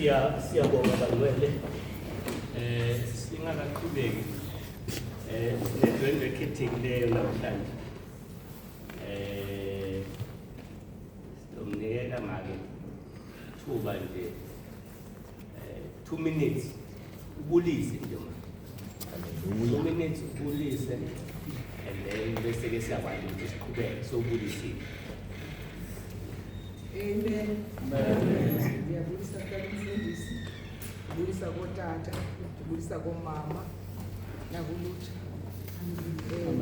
siyabonga bangcwele singakaqhubeki sinedwendwe ekhethekileyo namhlanje sinomnikela make thuba nje 2 minutes ubulise nje manje 2 minutes ubulise and then bese ke siyakwazi ukuthi siqhubeke sobulise. Amen. Ngiyabulisa kumfundisi, ngibulisa kotata, ngibulisa komama nakulutsha.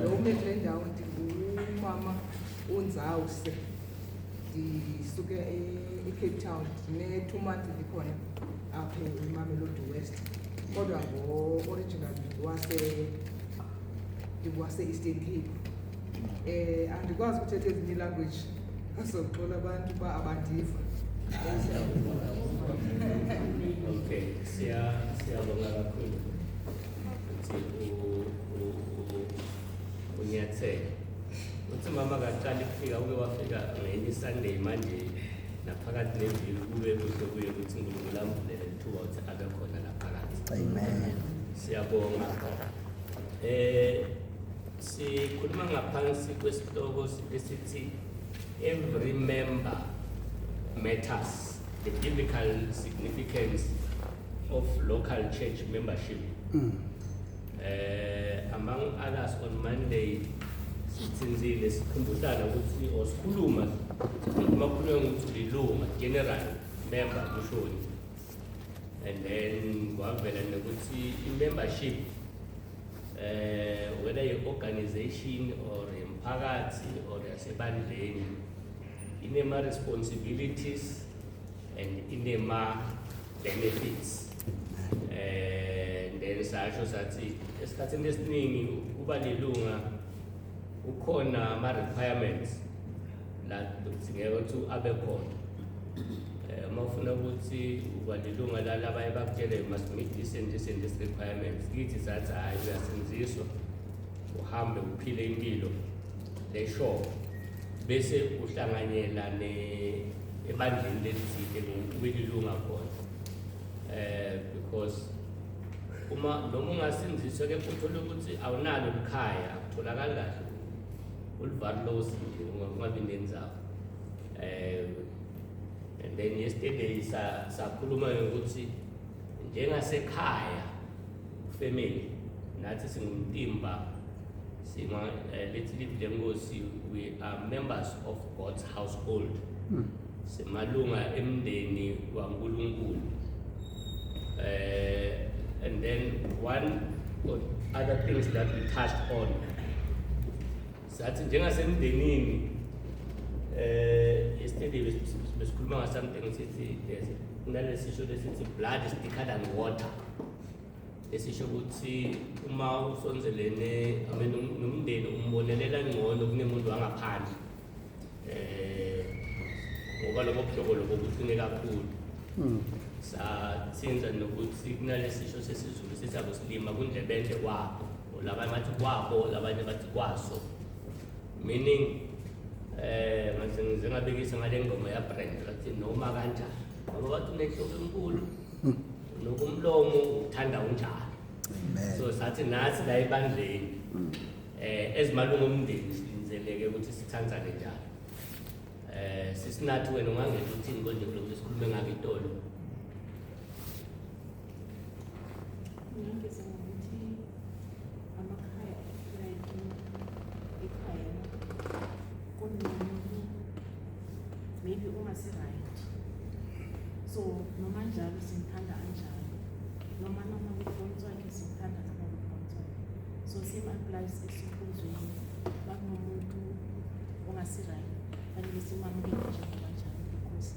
Lo umele ndawo ngumama uNzawuse. Ndisuke eCape Town ne 2 months ndikhona apha eMamelodi West. Kodwa original wase Eastern Cape. Andikwazi ukuthetha ezinye language. Asoxola abantu ba abandiva. Okay, siyabonga kakhulu ukuthi unyathele. Uthi mama kaqala ukufika uke wafika ngenye Sunday manje naphakathi neviki kube kuhle ukuthi uNkulunkulu amvulele ithuba ukuthi abe khona laphakathi. Amen. Siyabonga. Sikhuluma ngaphansi kwesihloko esithi every member matters, the biblical significance of local church membership. Among others, on Monday, sithinzile sikhumbulana ukuthi osikhuluma ukuthi lilunga general member kushoni, and then kwavela nokuthi membership whether your organization or emphakathi or yasebandleni inema responsibilities and inema benefits. Then sasho sathi esikhathini esiningi kuba lilunga ukhona ama requirements la kudingeka ukuthi abe khona. Uma ufuna ukuthi uba lilunga la labanye bakutshele you must meet this and this and this requirements, kithi sathi hayi uyasinziswa uhambe uphile impilo lesho bese uhlanganyela ebandleni lelithile ube lilunga khona. Because noma ungasinziswa ke uthola ukuthi awunalo likhaya akutholakali kahle ulivalosi ungabi nenzawo. And then yesterday sakhuluma ukuthi njengasekhaya family nathi singumtimba let's live lengosi, we are members of God's household. Simalunga emndeni waNkulunkulu. And then one of other things that we touched on, sathi njengasemndenini yesterday besikhuluma something sithi kunalesisho lesithi blood is thicker than water. Esisho ukuthi uma usonzelene nomndeni umbonelela ngcono kunemuntu wangaphandle. Ngoba lokho buhlobo lokho kuqine kakhulu. Sathinza nokuthi kunalesisho sesiZulu sithi akusilima kundlebende wabo, labanye bathi kwabo labanye bathi kwaso, meaning manje ngizengabekisa ngale ngoma ya brand bathi noma kanjani ngoba bathi unenhloko enkulu nokumlomo uthanda unjalo. So sathi nathi la ebandleni ezimalungu omndeni silinzeleke ukuthi sithandzane njalo. Sisinathi wena ungangena uthini konje lokho sikhulume ngake itolo. Ngiyangizwa ukuthi amakhaya like ekhaya kunomuntu maybe ungasi-right, so noma njalo simthanda kanjalo, noma ngubonisa wakhe simthanda noma ngubonisa wakhe, so same applies esikhuzweni bakunomuntu ongasi-right fanele simamukele njengoba njalo because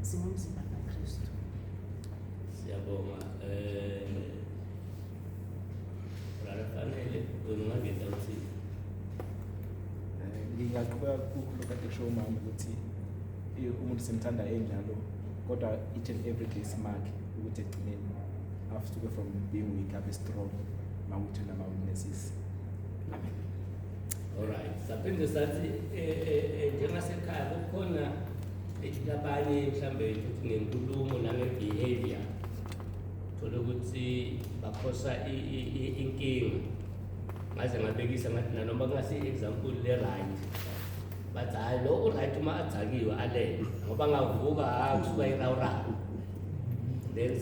singumzimba kaKristu. Siyabonga. Fanele ungangena uthi ngingaqhubeka kukhulu kade kusho umama ukuthi umuntu simthanda enjalo kodwa each and every day simakhe ukuthi egcineni after from being weak abe strong mawuthi nama weaknesses. Amen. Alright, saphinde sathi njengasekhaya kukhona labanye mhlambe ukuthi ngenkulumo nangebehavior waphosa inkinga ngaze ngabekisa ngathi nanoma kungasi example le right bathi hayi lo right uma adzakiwe alele ngoba ngavuka kusuka irawurawu. Then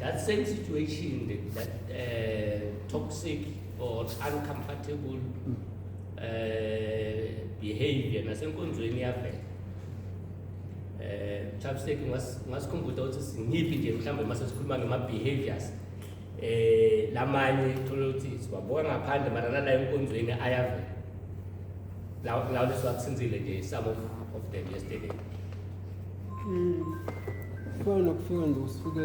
that same situation, that toxic or uncomfortable behavior nasenkonzweni yavela. Chapstick ngasikhumbuza ukuthi singiphi nje mhlawumbe mase sikhuluma ngama-behaviors lamanye thola ukuthi siwabuka ngaphandle mara nala enkonzweni ayavela. Lawo lesiwakusinzile nje some of them yesterday. Kufana nokufika nje usifike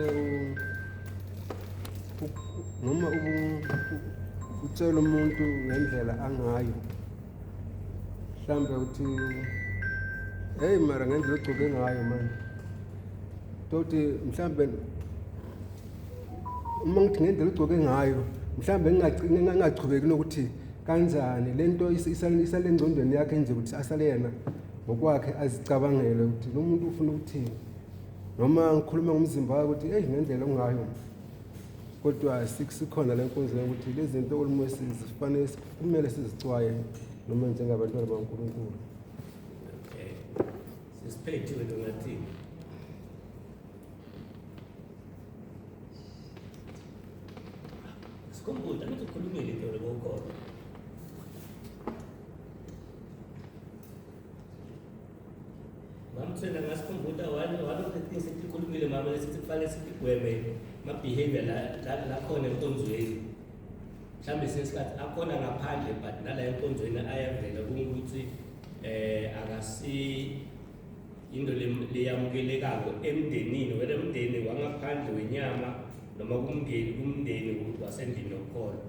noma utshela umuntu ngendlela angayo, mhlambe uthi hey mara ngendlela ogcoke ngayo manje tothi mhlambe uma ngithi ngendlela ogcoke ngayo mhlambe ngingachubeki nokuthi kanjani lento isale engcondweni yakhe nje ukuthi asale yena ngokwakhe azicabangele ukuthi lo muntu ufuna ukuthini, noma ngikhuluma ngomzimba wakhe ukuthi hey ngendlela ongayo. Kodwa sikhona le nkonzo ukuthi lezi zinto almost zifanele kumele sizicwaye noma njengabantwana bakaNkulunkulu. Okay. Sisiphethiwe ngathi. Sikhumbuza ukuthi ukhulumile into lokukhona. Mamthena ngasikhumbuza one of the things esikhulumile mama lesithi kufanele sigweme ma-behavior la khona enkonzweni. Mhlambe sesikhathi akhona ngaphandle but nala enkonzweni ayavela ukuthi akasi into leyamukelekako emndenini, wena emndeni wangaphandle wenyama noma kumndeni wasendlini yokukhona.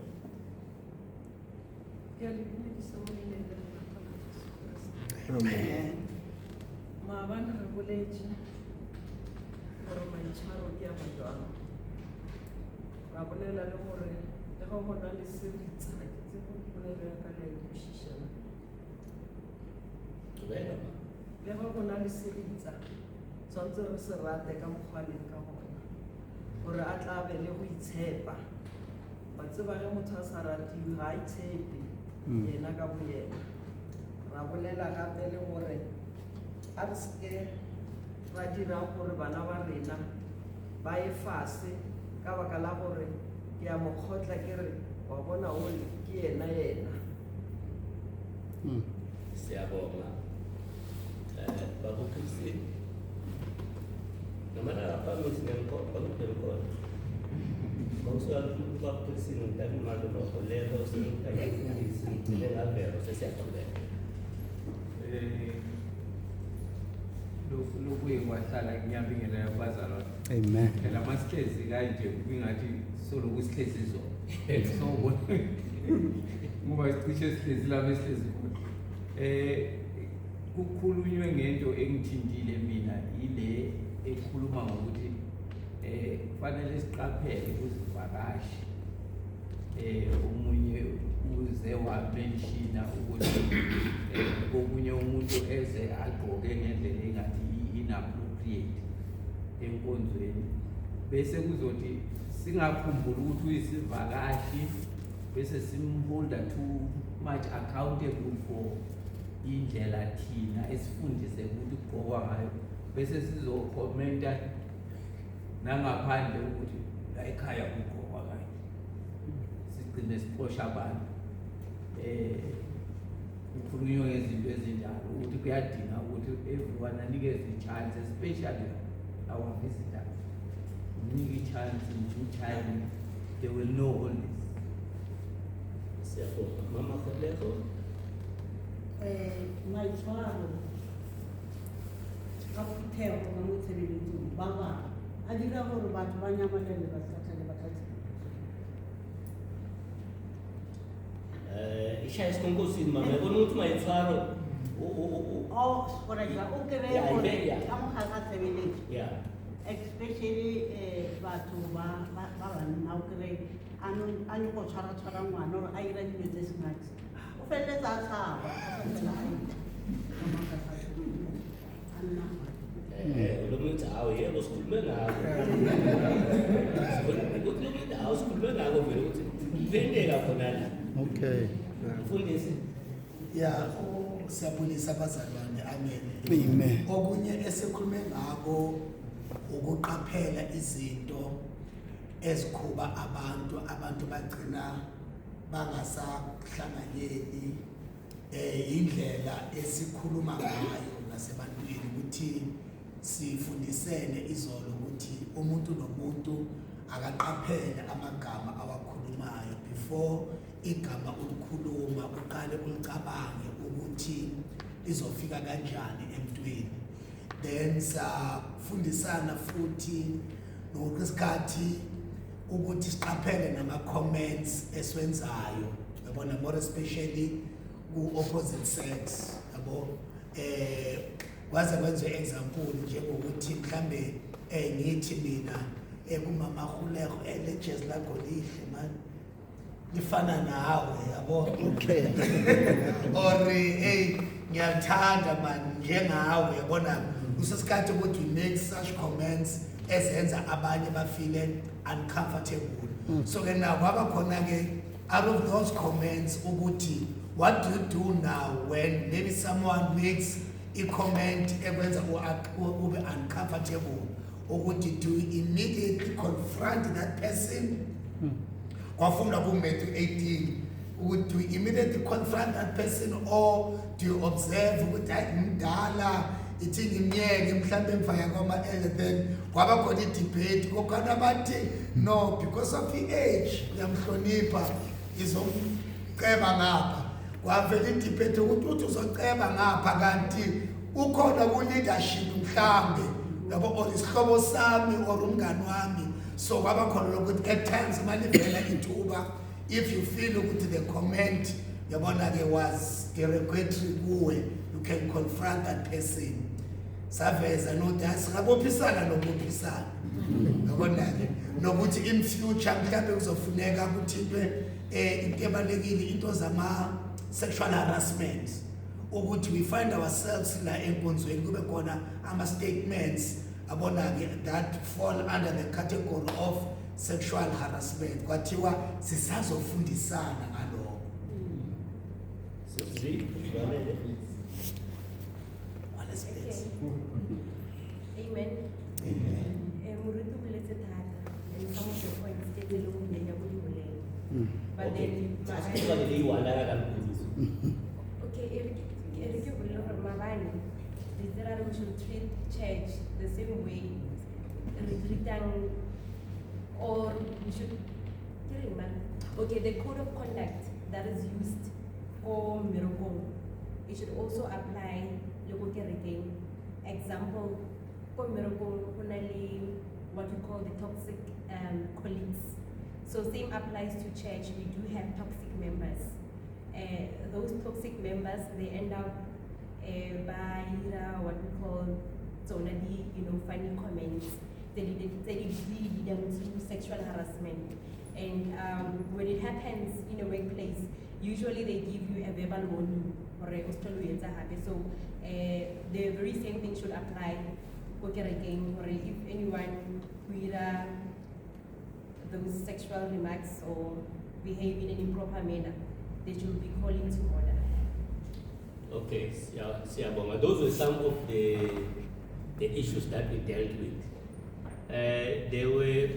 Maabane re boletse gore maitshwaro ke a majwalo, ra bolela le gore le ga go na le seritsa ga ke tse go bolela ka le kwešišana, le ga go na le seritsa tshwanetse re se rate ka mokgwaneng ka gona gore a tla be le go itshepa. Ba tseba ge motho a sa ratiwe ga a itshepe yena ka boyena. Ra bolela gape le gore a re seke ra dira gore bana ba rena ba ye fase ka baka la gore ke a mo kgotla ke re wa bona ole ke yena. Siyabonga. Babukhisi. Namana lapha ngisinenkonzo bakudemkhona. Mawusuka babukhisi ngidala imali noholelo singayifundisi ngavero sesiyaqhubeka. Lokuye kwahlala ngiyabingelela abazalwane. Amen. Phela masihlezi kanje kungathi solo kusihlezi zona. So ngoba sicishe sihlezi lapha esihlezi khona. Kukhulunywe ngento engithintile mina ile ekhuluma ngokuthi kufanele siqaphele kuzivakashi. Omunye uze wamenshina ukuthi omunye umuntu eze agqoke ngendlela engathi inappropriate enkonzweni, bese kuzothi singakhumbuli ukuthi uyisivakashi bese simholda too much accountable for indlela thina esifundise ukuthi kugqokwa ngayo, bese sizokhomenta nangaphandle ukuthi la ekhaya kugqokwa ngayo, sigcine siposha abantu. Kukhulunywa ngezinto ezinjalo ukuthi kuyadinga ukuthi everyone anikeze i-chance, especially our visitors. Unike i-chance in due time, they will know all this. Siyabonga. Mama Kholeko. Maitshwaro ka motheo ka mo tshebeletsong ba bangwe a dira gore batho ba nyamalele ba tlhatlhele ba tlhatlhele. Ishaya esikhonkosini mama yabona ukuthi maitshwaro Gore ja o kry-e gore ka mogare ga tshebeletso, especially batho ba banna o kry-e a nyako tshwara ngwana gore a ira dilo tse smart, o feleletsa a tshaba a sa tsela lo muthi hawu yebo sikhulume ngako. Ukuthi lo muthi hawu sikhulume ngako Iphendeka khona la. Okay. Mfundisi. Ya, siyabulisa abazalwane, amen. Amen. Okunye esikhulume ngako ukuqaphela izinto ezikhuba abantu bagcina bangasahlanganyeli indlela esikhuluma ngayo nasebantwini ukuthi sifundisene izolo ukuthi umuntu nomuntu akaqaphele amagama awakhulumayo before igama ulikhuluma uqale ulicabange ukuthi izofika kanjani emntwini. Then safundisana futhi ngokusikhathi ukuthi siqaphele nama-comments esiwenzayo, yabona, more especially ku-opposite sex, yabo. Kwaze kwenziwe example njengokuthi mhlambe ngithi mina kumama Khuleko le jazz lakho lihle man, lifana nawe, yabo. Okay. Or ngiyathanda man njengawe, yabona. Usesikhathi ukuthi we make such comments ezenza abanye bafile uncomfortable. So ke now kwaba khona ke out of those comments ukuthi what do you do now when maybe someone makes a comment ekwenza ube uncomfortable, ukuthi do you immediately confront that person? Kwafunda ku Matthew 18, would you immediately confront that person or do you observe ukuthi mdala ithi ngimyeke mhlambe emvaya kwama-ele, then kwaba khona i-debate kokhana bathi no, because of the age uyamhlonipha izomceba ngapha. Kwavela i-debate ukuthi uthi uzoceba ngapha kanti ukhona ku-leadership mhlambe, yabo, or isihlobo sami or umngani wami. So kwaba khona lokuthi at times malivela ithuba, if you feel ukuthi the comment yabona-ke was derogatory kuwe, you can confront that person. Saveza nokuthi asikabophisana nokubophisana, yabona-ke, nokuthi in future mhlawumbe kuzofuneka kuthintwe into ebalulekile, into zama-sexual harassment, ukuthi we find ourselves la enkonzweni kube khona ama-statements abona-ke that fall under the category of sexual harassment. Kwathiwa sisazofundisana ngalokho. Amen. Murutu buletse thata, and some of the points stated in the Yabuli. But then, okay, if you will from Mavani, there we should treat church the same way, written, or we should, okay, the code of conduct that is used for miracle, it should also apply again. Example, for miracle, only what we call the toxic colleagues. So same applies to church. We do have toxic members. Those toxic members, they end up by what we call zonally, funny comments. They lead them to sexual harassment. And when it happens in a workplace, usually they give you a verbal warning or a so the very same thing should apply again, or if anyone with those sexual remarks or behave in an improper manner, they should be calling to order. Okay, Siyabonga. Those were some of the issues that we dealt with. They were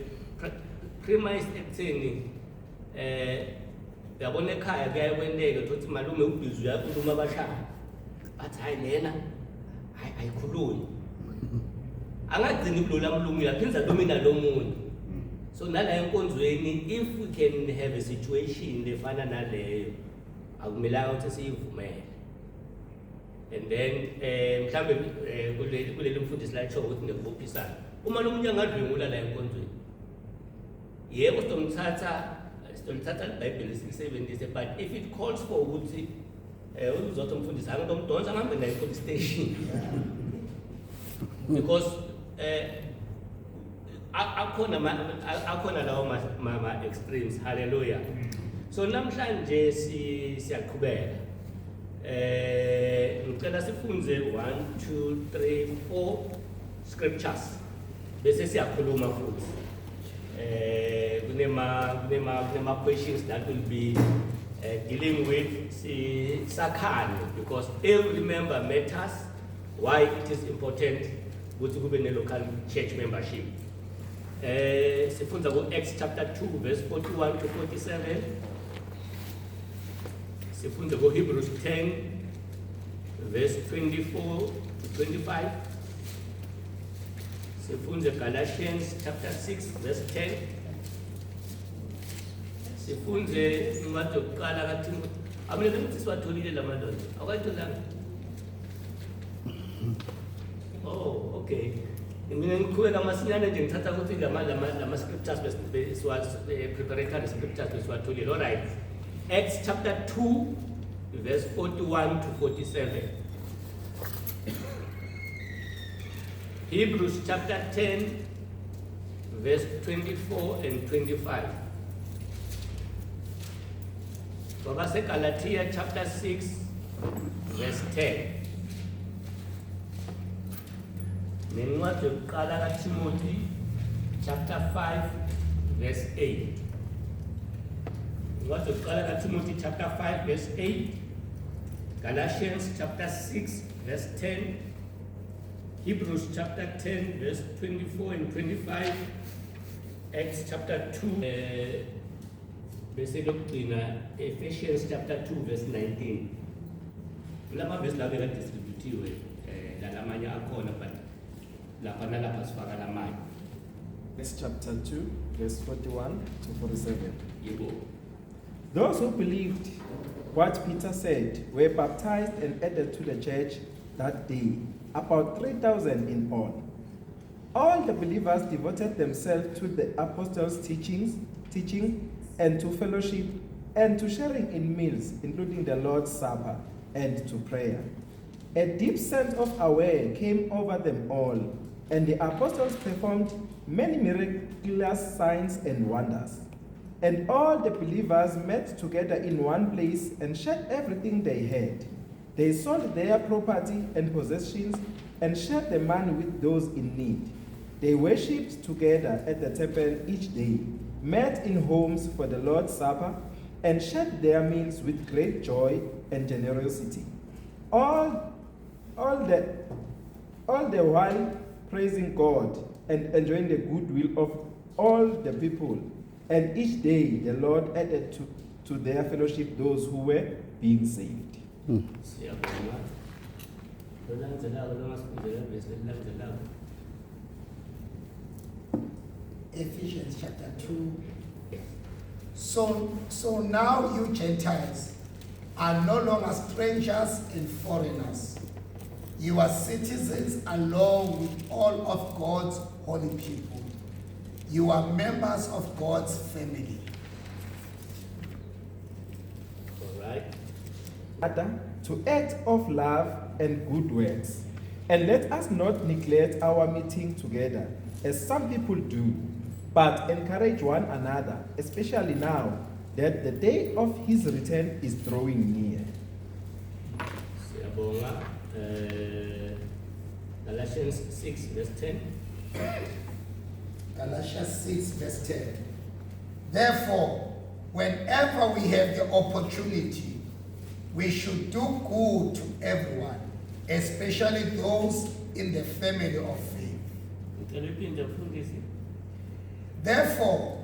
premised ekutheni yabona ekhaya kuyakwenteka ukuthi malume ubhizi uyakhuluma abashaya bathi hayi lena ayikhulumi, angagcini kulola mlungu yaphinza domina lomunye. So nala enkonzweni, if we can have a situation lefana naleyo, akumelanga ukuthi siyivumele. And then mhlambe kuleli mfundisi la etsho ukuthi nekubophisana uma lo munye angadlwengula la enkonzweni, yebo sitomthatha iBhayibheli silisebenzise, but if it calls for ukuthi uzothi umfundisi angitomdonsa ngihambe naye police station because akhona lawo ma extremes. Hallelujah. So namhlanje siyaqhubeka. Ngicela sifunze 1, 2, 3, 4 scriptures bese siyakhuluma futhi. kunema questions that will be dealing with Sakhan, because every member matters, why it is important ukuthi kube ne-local church membership. Sifunda ku-Acts chapter 2 verse 41 to 47. Sifunda ku-Hebrews 10 verse 24 to 25. Sifunda Galatians chapter 6 verse 10. Sifunde incwadi yokuqala kaThimothi. Akulele ukuthi siwatholile la madoda. Awayitholanga? Oh, okay. Mina ngiqhubeka masinyane nje ngithatha ukuthi lama scriptures preparatory scriptures besiwatholile. All right. Acts chapter 2 verse 41 to 47. Hebrews chapter 10 verse 24 and 25. Babase Galatia chapter 6 verse 10. Nencwadi yokuqala kaThimothi chapter 5 verse 8. Nencwadi yokuqala kaThimothi chapter 5 verse 8. Galatians chapter 6 verse 10. Hebrews chapter 10 verse 24 and 25. Acts chapter 2 bese lokugcina Ephesians chapter 2 verse 19. Lama verse la beka distributiwe lalamanye akhona but lapha nalapha sifaka lamanye. Acts chapter 2, verse 41 to 47. Yebo. Those who believed what Peter said were baptized and added to the church that day, about 3,000 in all. All the believers devoted themselves to the apostles' teaching, and to fellowship, and to sharing in meals, including the Lord's Supper, and to prayer. A deep sense of awe came over them all, and the apostles performed many miraculous signs and wonders. And all the believers met together in one place and shared everything they had. They sold their property and possessions and shared the money with those in need. They worshipped together at the temple each day, met in homes for the Lord's Supper, and shared their meals with great joy and generosity. All the while praising God and enjoying the goodwill of all the people. And each day the Lord added to their fellowship those who were being saved. Siyabonga. Lolandzelako longasifundela verse lolandzelako. Ephesians chapter 2. So now you Gentiles are no longer strangers and foreigners. You are citizens along with all of God's holy people. You are members of God's family. All right. To act of love and good works. And let us not neglect our meeting together, as some people do, but encourage one another, especially now that the day of his return is drawing near. Siyabonga. Galatians 6 verse 10. Galatians 6 verse 10. Therefore, whenever we have the opportunity, we should do good to everyone, especially those in the family of faith. Therefore,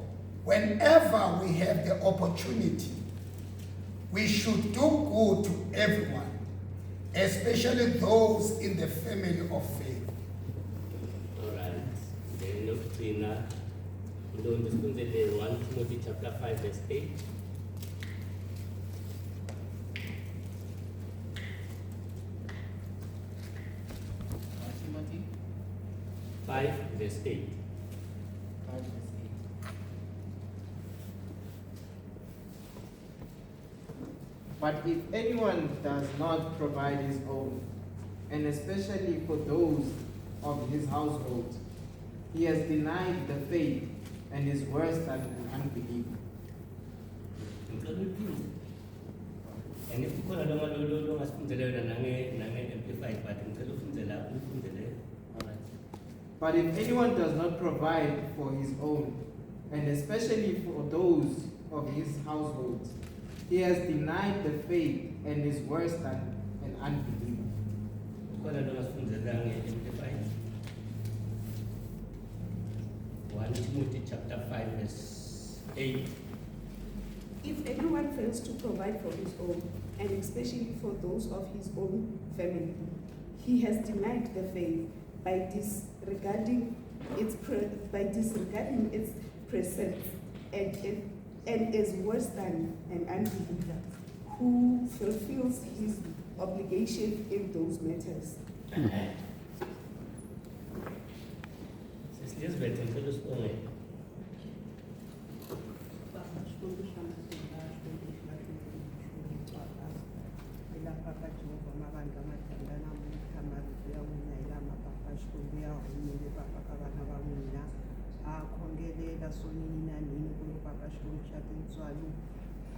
whenever we have the opportunity, we should do good to everyone, especially those in the family of faith. All right. Then lokugcina ulonto sifundele 1 Timothy chapter 5 verse 8. Timothy 5 verse 8. 5 verse 8. But if anyone does not provide his own, and especially for those of his household, he has denied the faith and is worse than an unbeliever. And if you call along a low amplified, but until But if anyone does not provide for his own, and especially for those of his household. He has denied the faith and is worse than an unbeliever. Khona lo ngasifundzelanga nge-Amplified. 1 Timothy chapter 5 verse 8. If anyone fails to provide for his own, and especially for those of his own family, he has denied the faith by disregarding its precepts, and is worse than an unbeliever who fulfills his obligation in those matters. Sesizibethe ngicela usibonge. akhongelela sonini nanini kumbe papa xikwembu xa tintswalo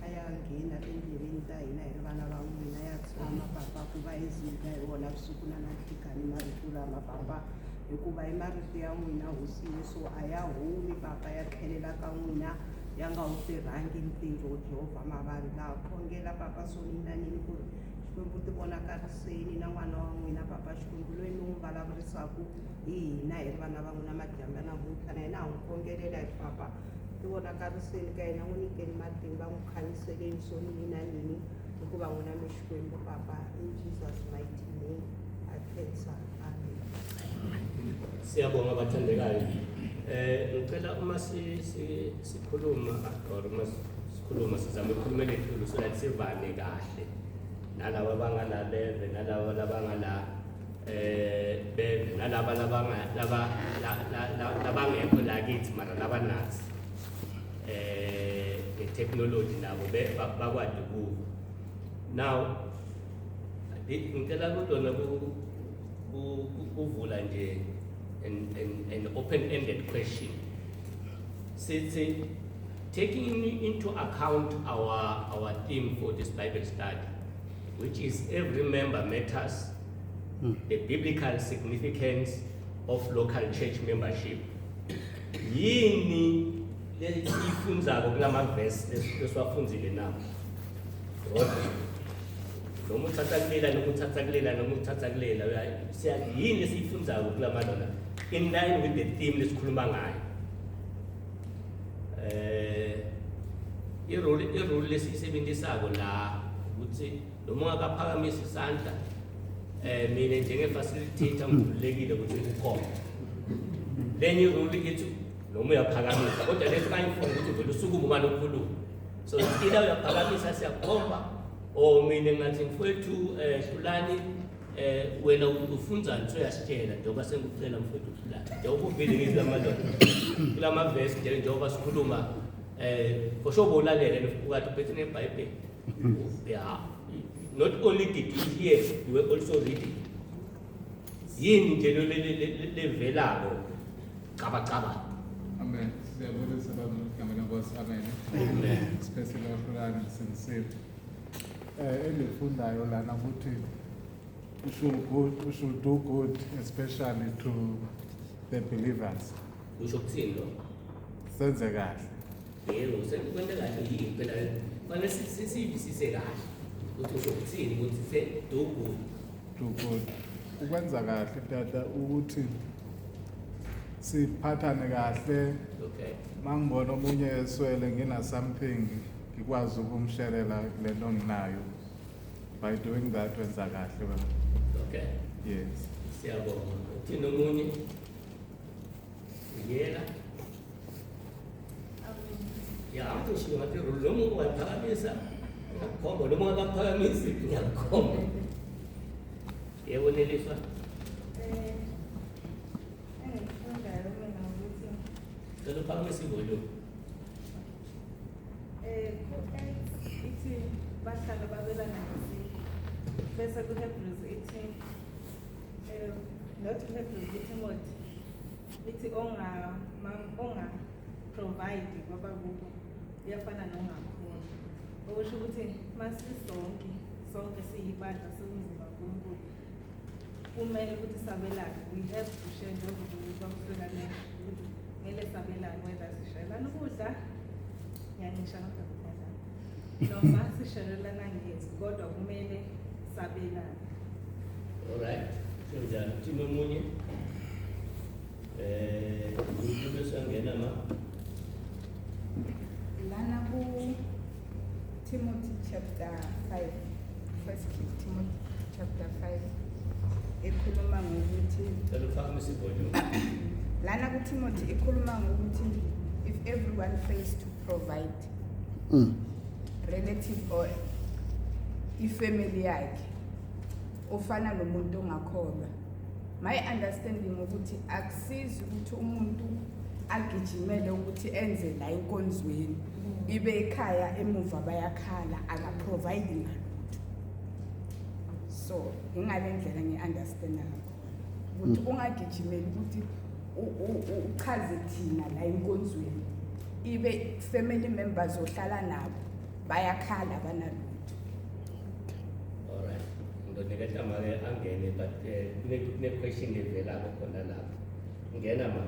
a ya nghena tindleveni ta hina hi ri vana va n'wina ya tshama papa ku va ezila hi wona vusiku na nanhlikani marito lama papa hikuva hi marito ya n'wina hosi yesu a ya humi papa ya tlhelela ka n'wina ya nga wu tirhangi ntirho jehovha mavandla khongela papa sonini nanini ku ri xikwembu ti vonakariseni na n'wana wa n'wina papa xikwembu loyi ni n'wi vulavurisaka hi hina hi ri vana va n'wina madyamba namuntlha na hina ha n'wi khongelela hi papa ti vonakariseni ka hina n'wi nyikeni matimba n'wi khamiseleni sonini na nini hikuva n'wina mi xikwembu papa in Jesus mighty name I khensa amen. Siyabonga bathandekayo. Ngicela uma sikhuluma or uma sikhuluma sizame ukukhuluma lethu so that sivane kahle nalabo abangala 11 nalabo labangala beve nalabo labangekho la kithi mara labanazi technology nabo bakwadi kuwo. Now ngicela kudona kuvula nje an open-ended question. Taking into account our theme for this Bible study, which is every member matters, the biblical significance of local church membership. Yini lesifundzako kulama verse lesiwafundzile nawo. Noma uthatha kulela yini lesifundzako kulama lona in line with the theme lesikhuluma ngayo. Irole lesisebenzisako la ukuthi noma ungakaphakamisa isandla mina njenge-facilitator ngivulekile ukuthi ukhona. Lenye irule ithi noma uyaphakamisa kodwa leso kayifuna ukuthi vele usukume uma lokhuluma. So ila uyaphakamisa siyakhomba o mina ngathi mfowethu Hlulani wena ufunza nto uyasitshela njengoba sengikucela mfowethu Hlulani. Njengoba uvile ngizamadoda kulama verse njengoba sikhuluma for sure bolalela ukwathi uphethe neBhayibheli. Yeah. Not only did you hear, you were also reading. Yini nje levelako caba. Amen. Siyabonisa bamagama kaNkosi. Amen. Amen. Especially Hlulani sincere. Engifundayo lana ukuthi we should do good, especially to the believers. Usho kuthini lo? Senze kahle. Yebo, sekwenda kahle yini phela fanele sivisise kahle. Ukuthi usho kuthini ukuthi do good. Do good. Ukwenza kahle tata ukuthi siphathane kahle. Okay. Mangibona omunye eswele ngina something ngikwazi ukumshelela lento nginayo. By doing that wenza kahle wena. Okay. Yes. Siyabonga. Uthini omunye? Ngiyela. Ya akusho ngathi lo muntu waphakamisa. Ngakho lo muntu akaphakamisi ngiyakhomba. Yebo neliswa. Kalau phakamisa volume. Ithi bahlala babelana ngesinto bese kuHebrews 18 not Hebrews Timothy ithi onga provide ngoba kubo iyafana nongakhona okusho ukuthi masisonke siyibandla somzimba kaNkulunkulu kumele ukuthi sabelane we have to share njengoba bakuhlukane ukuthi ngele sabelane whether sishelana ukudla ngiyangisho ngokudla noma sishelelana ngezi kodwa kumele sabelane. All right. Senjani uthini omunye? Umuntu besangena ma. Lana ku Timothy chapter 5, 1 Timothy chapter 5. Ekhuluma ngokuthi lana ku Timothy ekhuluma ngokuthi if everyone fails to provide relative or ifamily yakhe ofana nomuntu ongakholwa. My understanding ukuthi akusizi ukuthi umuntu agijimele ukuthi enze la inkonzweni ibe ekhaya emuva bayakhala akaprovide ngalutho. So ingale ndlela ngiunderstand ngakho ukuthi ungagijimeli ukuthi uchaze thina la inkonzweni ibe family members ohlala nabo bayakhala abanalutho. All right. Ndoniketa mali angene but kune question evela lapho khona lapho. Ngena ma.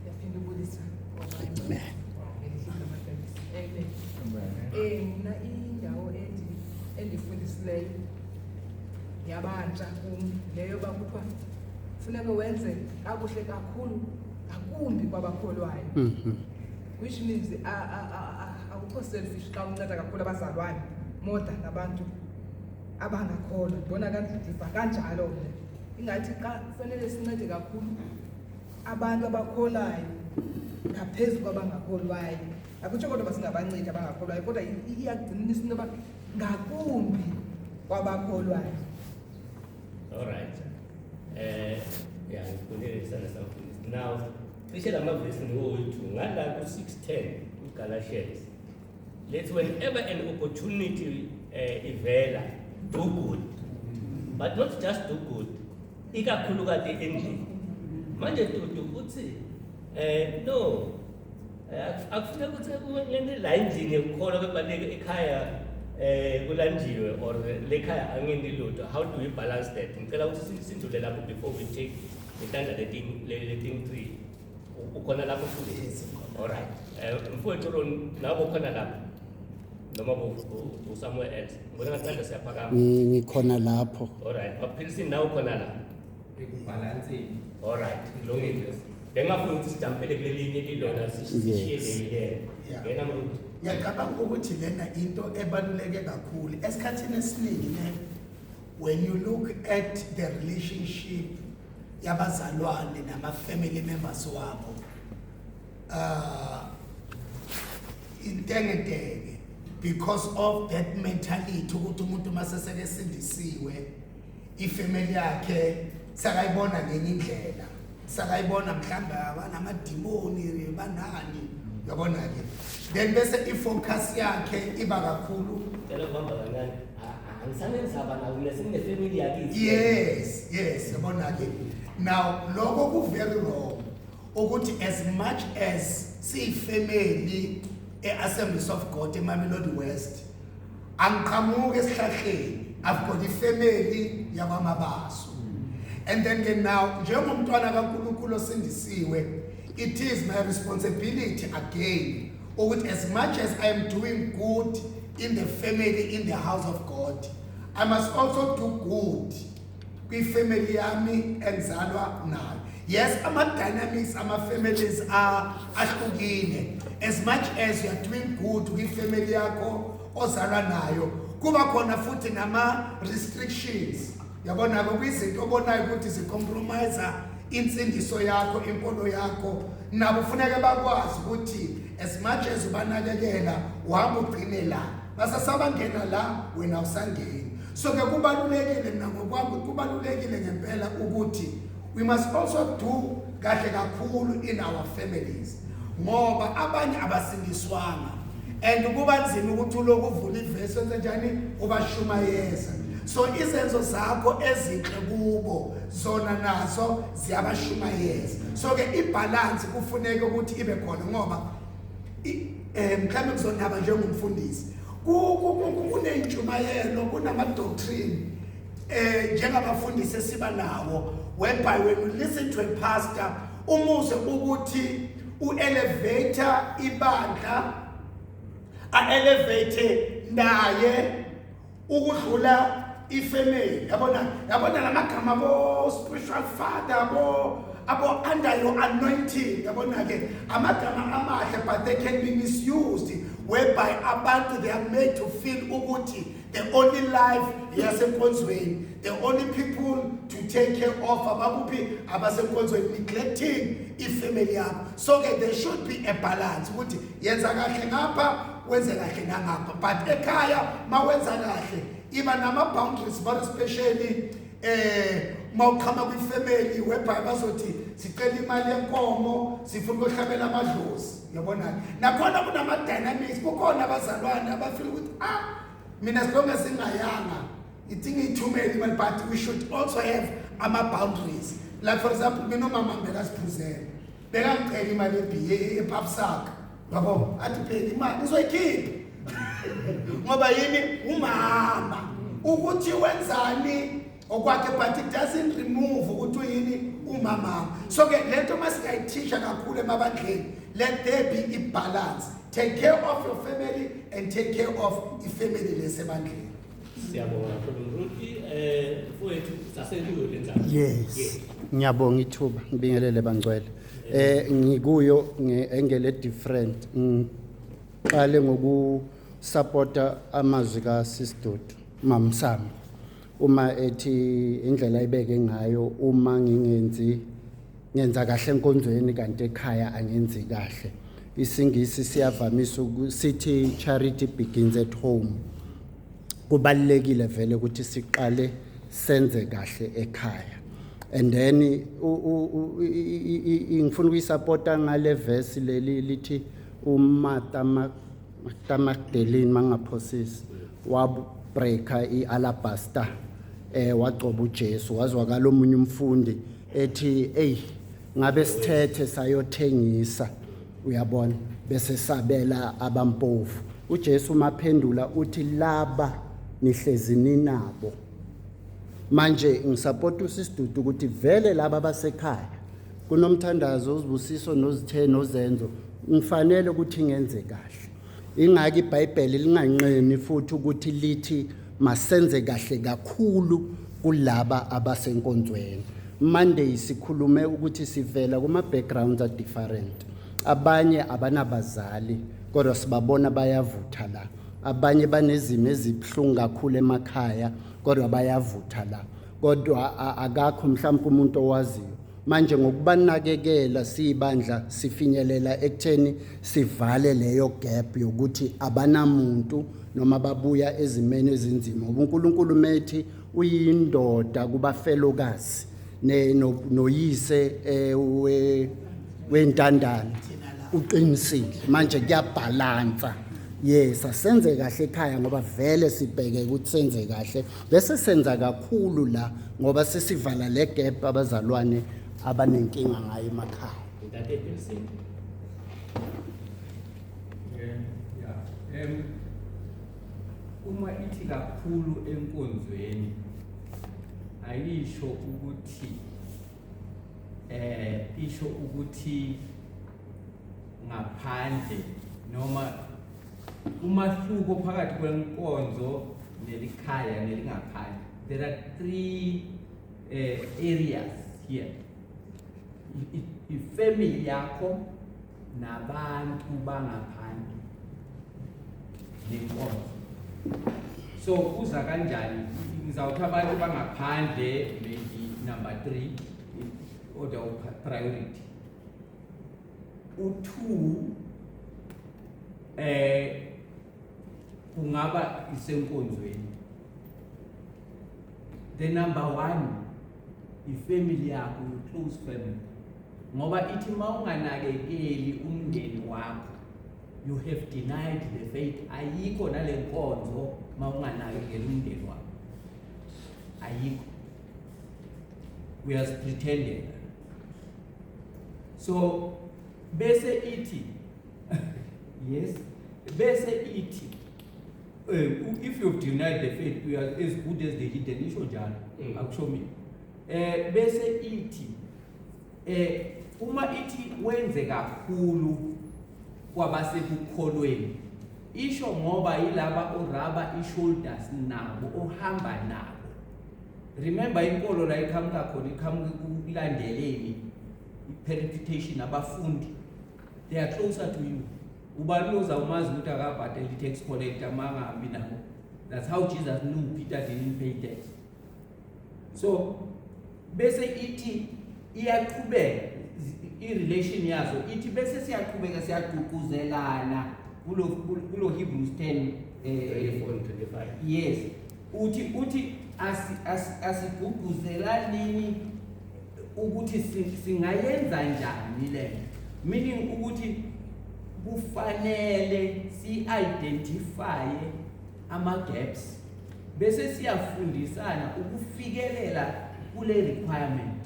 Yaphinda ubulisa. Mina indawo endifundisileyo yabantsha kum leyo bakuthiwa funeka wenze kakuhle kakhulu ngakumbi kwabakholwayo. Which means awukho selfish xa unceda kakhulu abazalwane more than abantu abangakholwa. Ndibona kandiva kanjalo mna ingathi xa kufanele sincede kakhulu abantu abakholayo ngaphezu kwabangakholwayo. Akutsho kodwa basingabancedi abangakholwayo kodwa iyagcinisa into yoba ngakumbi kwabakholwayo. All right. Yeah, ngifundile sana samfundisi. Now, cishe lamavesi ngowethu ngala ku 6:10 uGalatians. Let's whenever an opportunity ivela, do good. But not just do good. Ikakhulu kade endlini. Manje dudu uthi no akufuna ukuthi kulende la endlini ukholwa kwebaleke ekhaya kulanjiwe or lekhaya angeni lutho. How do we balance that? Ngicela ukuthi sindule lapho before we take intanda letting 3 ukhona lapho futhi. All right. Mfowethu Ron nabo khona lapho noma bo somewhere else. Ngibona ngathanda siyaphakama. Ngikhona lapho. All right. Baphilisi nawo khona la. Ekubalance. All right. Longile. Bengafuna ukuthi sijampele kulelinye ilona sishiye le. Ngena manje. Ngiyacabanga ukuthi lena into ebaluleke kakhulu esikhathini esiningi ne when you look at the relationship yabazalwane nama family members wabo intengentenge because of that mentality ukuthi umuntu maseseke sindisiwe ifamily yakhe sakayibona ngenye indlela sakayibona mhlamba abanama demoni banani yabona ke then bese ifocus yakhe iba kakhulu Cela kuhamba kancane. Angisanenza abana kunesine family yakhe. Yes yabona ke now lokho ku very wrong ukuthi as much as see family Assemblies of God eMamelodi West angiqhamuke esihlahleni I've got ifamily yakwamabaso and then ke now njengomntwana kaNkulunkulu osindisiwe it is my responsibility again ukuthi as much as I am doing good in the family in the house of God I must also do good kwifamily yami engizalwa nayo. Yes, ama dynamics ama families are ahlukile. As much as you are doing good kwifamily yakho ozalwa nayo kuba khona futhi nama restrictions yabona kwizinto obonayo ukuthi zicompromise insindiso yakho impolo yakho nabo kufuneka bakwazi ukuthi as much as ubanakekela uhamba ugcine la basasabangena la wena usangeni. So ke kubalulekile mina ngokwami kubalulekile ngempela ukuthi we must also do kahle kakhulu in our families ngoba abanye abasindiswanga and kuba nzima ukuthi uloku uvula ivesi wenze njani ubashumayeza. So izenzo zakho ezinhle kubo zona nazo ziyabashumayeza. So ke ibalance kufuneka ukuthi ibe khona ngoba mhlawumbe kuzonaba njengomfundisi kunentshumayelo kunama doctrine njengabafundisi esiba nawo whereby when you listen to a pastor umuze ukuthi u-elevator ibandla a-elevate naye ukudlula ifamily. Yabona lamagama abo-spiritual father, abo under your anointing. Yabona ke amagama amahle, but they can be misused, whereby abantu they are made to feel ukuthi the only life yasenkonzweni, the only people to take care of abakuphi abasenkonzweni, neglecting ifamily yabo. So there should be a balance ukuthi yenza kahle ngapha wenze kahle nangapha, but ekhaya mawenza kahle iba nama boundaries, but especially mawuqhama kwifamily whereby bazothi sicela imali yenkomo sifuna ukuhlabela amadlozi. Yabona nakhona kunama dynamics, kukhona abazalwane abafila ukuthi mina sibonga singayanga ithingi ithumela imali, but we should also have ama boundaries. Like for example, mina umama ngibeka siphuzela bekangicela imali ePapsak, yabo athi phela imali uzoyikhipha ngoba yini umama ukuthi wenzani okwakhe, but it doesn't remove ukuthi uyini umama. So ke lento masingayithisha kakhulu emabandleni, let there be a balance. Take care of your family and take care of ifamily lesebandleni. Siyabonga Prophet Ruti, mfowethu sasendulo lenzalo. Yes. Ngiyabonga ithuba ngibingelele bangcwele. Ngikuyo engele different. Qale ngoku supporta amazwi ka Sistodo Mamsamo. Uma ethi indlela ibeke ngayo uma ngenza kahle enkonzweni kanti ekhaya angenzi kahle. Isingisi siyavamisa sithi charity begins at home. Kubalekile vele ukuthi siqale senze kahle ekhaya. And then ngifuna ukuyisupporta ngale verse leli lithi Magdalene mangaphosisi wabreaka ialabaster wagcoba uJesu, wazwakala omunye umfundi ethi ngabe sithethe sayothengisa, uyabona, bese sabela abampofu. uJesu maphendula uthi laba nihlezini nabo. Manje ngisupport uSisidudu ukuthi vele laba basekhaya kunomthandazo uzibusiso nozithe nozenzo ngifanele ukuthi ngenze kahle. Ingaki iBhayibheli linganqeni futhi ukuthi lithi masenze kahle kakhulu kulaba abasenkonzweni. Monday sikhulume ukuthi sivela kuma backgrounds are different. Abanye abanabazali kodwa sibabona bayavutha la. Abanye banezimo ezibhlungu kakhulu emakhaya kodwa bayavutha la. Kodwa akakho mhlawumbe umuntu owaziyo. Manje ngokubanakekela sibandla sifinyelela ekutheni sivale leyo gap yokuthi abanamuntu noma babuya ezimeni ezinzima. uNkulunkulu methi uyindoda kubafelokazi noyise wentandane uqinisile. Manje kuyabhalansa. Yes, asenze kahle ekhaya ngoba vele sibheke ukuthi senze kahle bese senza kakhulu la ngoba sesivala le gap abazalwane abanenkinga ngayo emakhaya. Uma ithi kakhulu enkonzweni ayisho ukuthi isho ukuthi ngaphandle noma umahluko phakathi kwenkonzo nelikhaya nelingaphandle. There are three areas here. Ifamily yakho nabantu bangaphandle nenkonzo. So kuza kanjani ngizawuthi abantu bangaphandle maybe number 3 order of priority. U2 kungaba isenkonzweni. The number 1 ifamily yakho, your close family. Ngoba ithi mawunganakekeli umndeni wakho, you have denied the faith. Ayikho nale nkonzo mawunganakekeli umndeni wakho. Ayikho. We are pretending. So bese ithi yes, bese ithi if you've denied the faith, we are as good as the hidden issue jana. Akusho mina. Bese ithi uma ithi wenze kakhulu kwabasebukholweni isho ngoba yilaba oraba ishoulders nabo ohamba nabo. Remember inkolo la iqhamuka khona iqhamuka kulandeleni i-reputation abafundi, they are closer to you. Ubani uzawumazi ukuthi akabhatele i-tax collector mangahambi nabo. That's how Jesus knew Peter didn't pay tax. So bese ithi iyaqhubeka i-relation yazo ithi bese siyaqhubeka siyagqugquzelana kulo Hebrews 10 24-25. yes uthi asigqugquzelanini ukuthi singayenza njani le, meaning ukuthi kufanele si-identify ama-gaps bese siyafundisana ukufikelela kule requirement.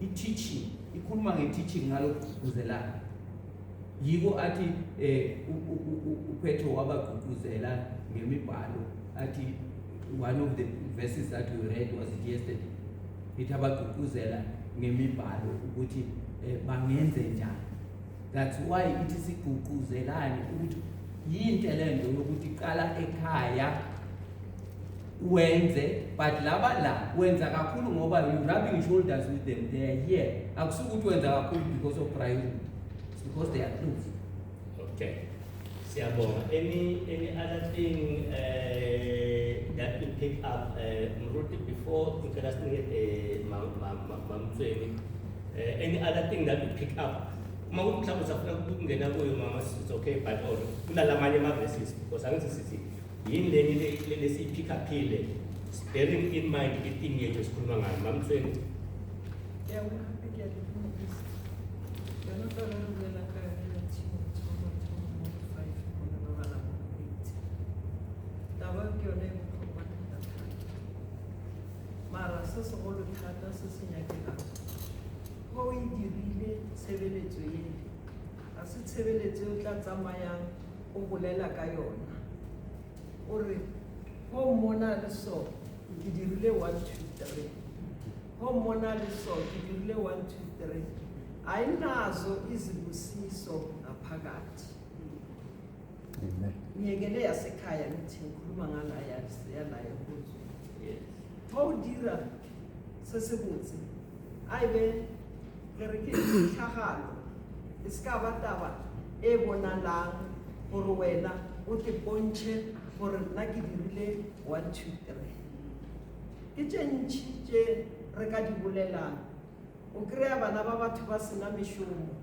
I-teaching ikhuluma nge-teaching ngalokugqugquzelana yiko athi uPetro wabagqugquzela ngemibhalo athi one of the verses that we read was it yesterday, ithi abagqugquzela ngemibhalo ukuthi bangenze njani. That's why ithi sigqugquzelane ukuthi yinto lento yokuthi qala ekhaya wenze, but laba la wenza kakhulu ngoba you rubbing shoulders with them, they are here. Akusukuthi wenza kakhulu because of priority, it's because they are close. Okay. Siyabonga. Any other thing that we pick up Mruti before ngicela sinike mamtsweni, any other thing that we pick up mawuthi mhlawumbe safuna ukungena kuyo mama, it's okay, but or kunalamanye ama-verses because angithi sithi yini lesi pick up ile bearing in mind i-thing yethu esikhuluma ngayo mamtsweni. Yeah, we have to get it. You're not going to be like a mara se segolo thata se se nyakelang go e dirile tshebeletso ele ga se tshebeletso o tla tsamayang o bolela ka yona o re go mmona le so ke dirile 1 2 3 go mmona le so ke dirile 1 2 3 ayinazo izibusiso ngaphakathi. Ngiyekele yasekhaya ngithi ngikhuluma ngala yalayo kuzo. Thawudira sesebutse ayibe re ke tlhagalo iskaba taba e bonalang gore wena o te pontshe gore nna ke dirile 1 2 3 ke tšentši tše re ka di bolelang. O kry-a bana ba batho ba sena mešomo,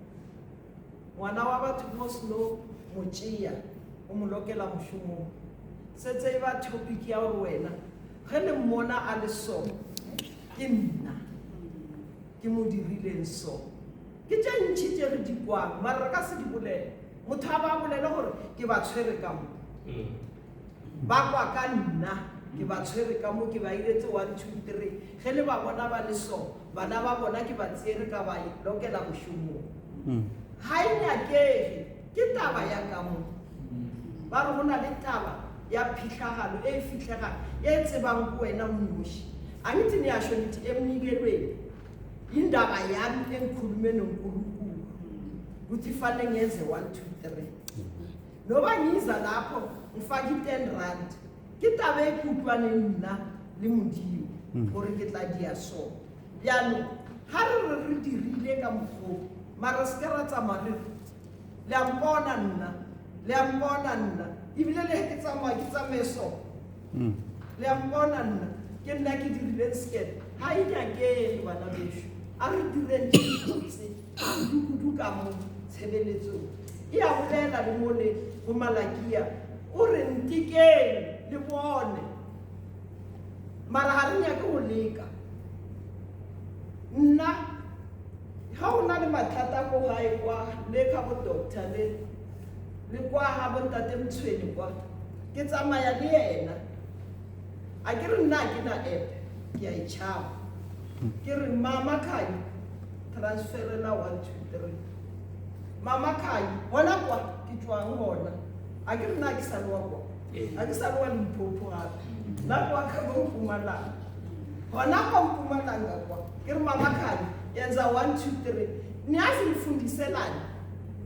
ngwana wa batho mo seno mo tšea o mo lokela mošomong, setse e ba topic ya gore wena ge le mmona a le so ke nna ke mo dirileng so. Ke tše ntšhi tše re di kwang mara re ka se di bolele. Motho a ba bolele gore ke ba tshwere ka mo, ba kwa ka nna ke ba tshwere ka mo, ke ba iletse 1 2 3 ge le ba bona ba le so bana ba bona ke ba tsere ka ba lokela mošomong. Ha e nyakege ke taba ya ka mo, ba re go na le taba ya phitlhagalo e fitlhegang e tsebang ko wena mnoši. Angithi niyasho nithi emnikelweni yindaba yami engikhulume noNkulunkulu ukuthi fanele ngenze 1 2 3 noba ngiza lapho ngifaka i-10 rand ke taba ekutlwane nna le Modimo gore ke tla dia so yaanong ga re dirile ka mokgwa mara se ke ra tsamaya re le a mpona nna ebile le ke tsamaya ke tsamaye so le a mpona nna ke nna ke dirileng sekete ga e nyakele bana bešo a re direng tse kudu ka mo tshebeletsong e a bolela le mole go Malakia o re ntikeng le bone mara ga re nyake go leka. Nna ga o na le mathata ko gae kwa le ka bo doctor le kwa ga bontate Mtshweni kwa ke tsamaya le yena a ke re nna ke na app ke a itšhaba ke re mama Khanyi transferela 1 2 3 mama Khanyi bona kwa ke tswang gona a ke re nna ke sa le wa kwa a ke sa le wa Limpopo gape nna kwa ka bo Mpumalanga gona kwa Mpumalanga kwa ke re mama Khanyi yenza 1 2 3 niyazi nifundiselani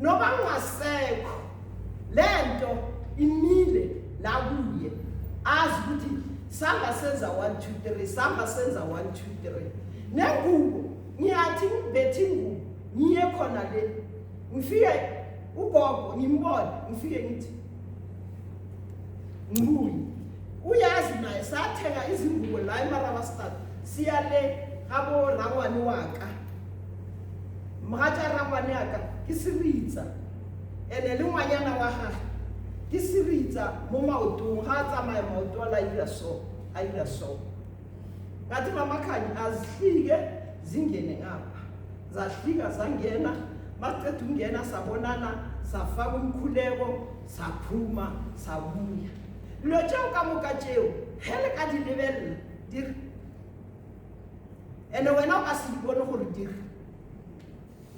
noba ngasekho lento imile la kuye azi ukuthi samba senza 1 2 3 samba senza 1 2 3 nengubo ngiyathi bethi ngubo ngiye khona le ngifike ugogo ngimbone ngifike ngithi nguye uyazi naye satheka izingubo la eMarabastad siyale habo rangwane waka mgaja rangwane yaka ke Siritsa ene le ngwanyana wa gaga ke Siritsa mo maotong ga tsamaya maoto la ira so ngathi mama khanye azihlike zingene ngapha zahlika zangena maqedwe ungena sabonana safaka umkhuleko saphuma sabuya lo tšeo ka moka tšeo hele ka di lebella dir ene wena o ka se di bone gore dir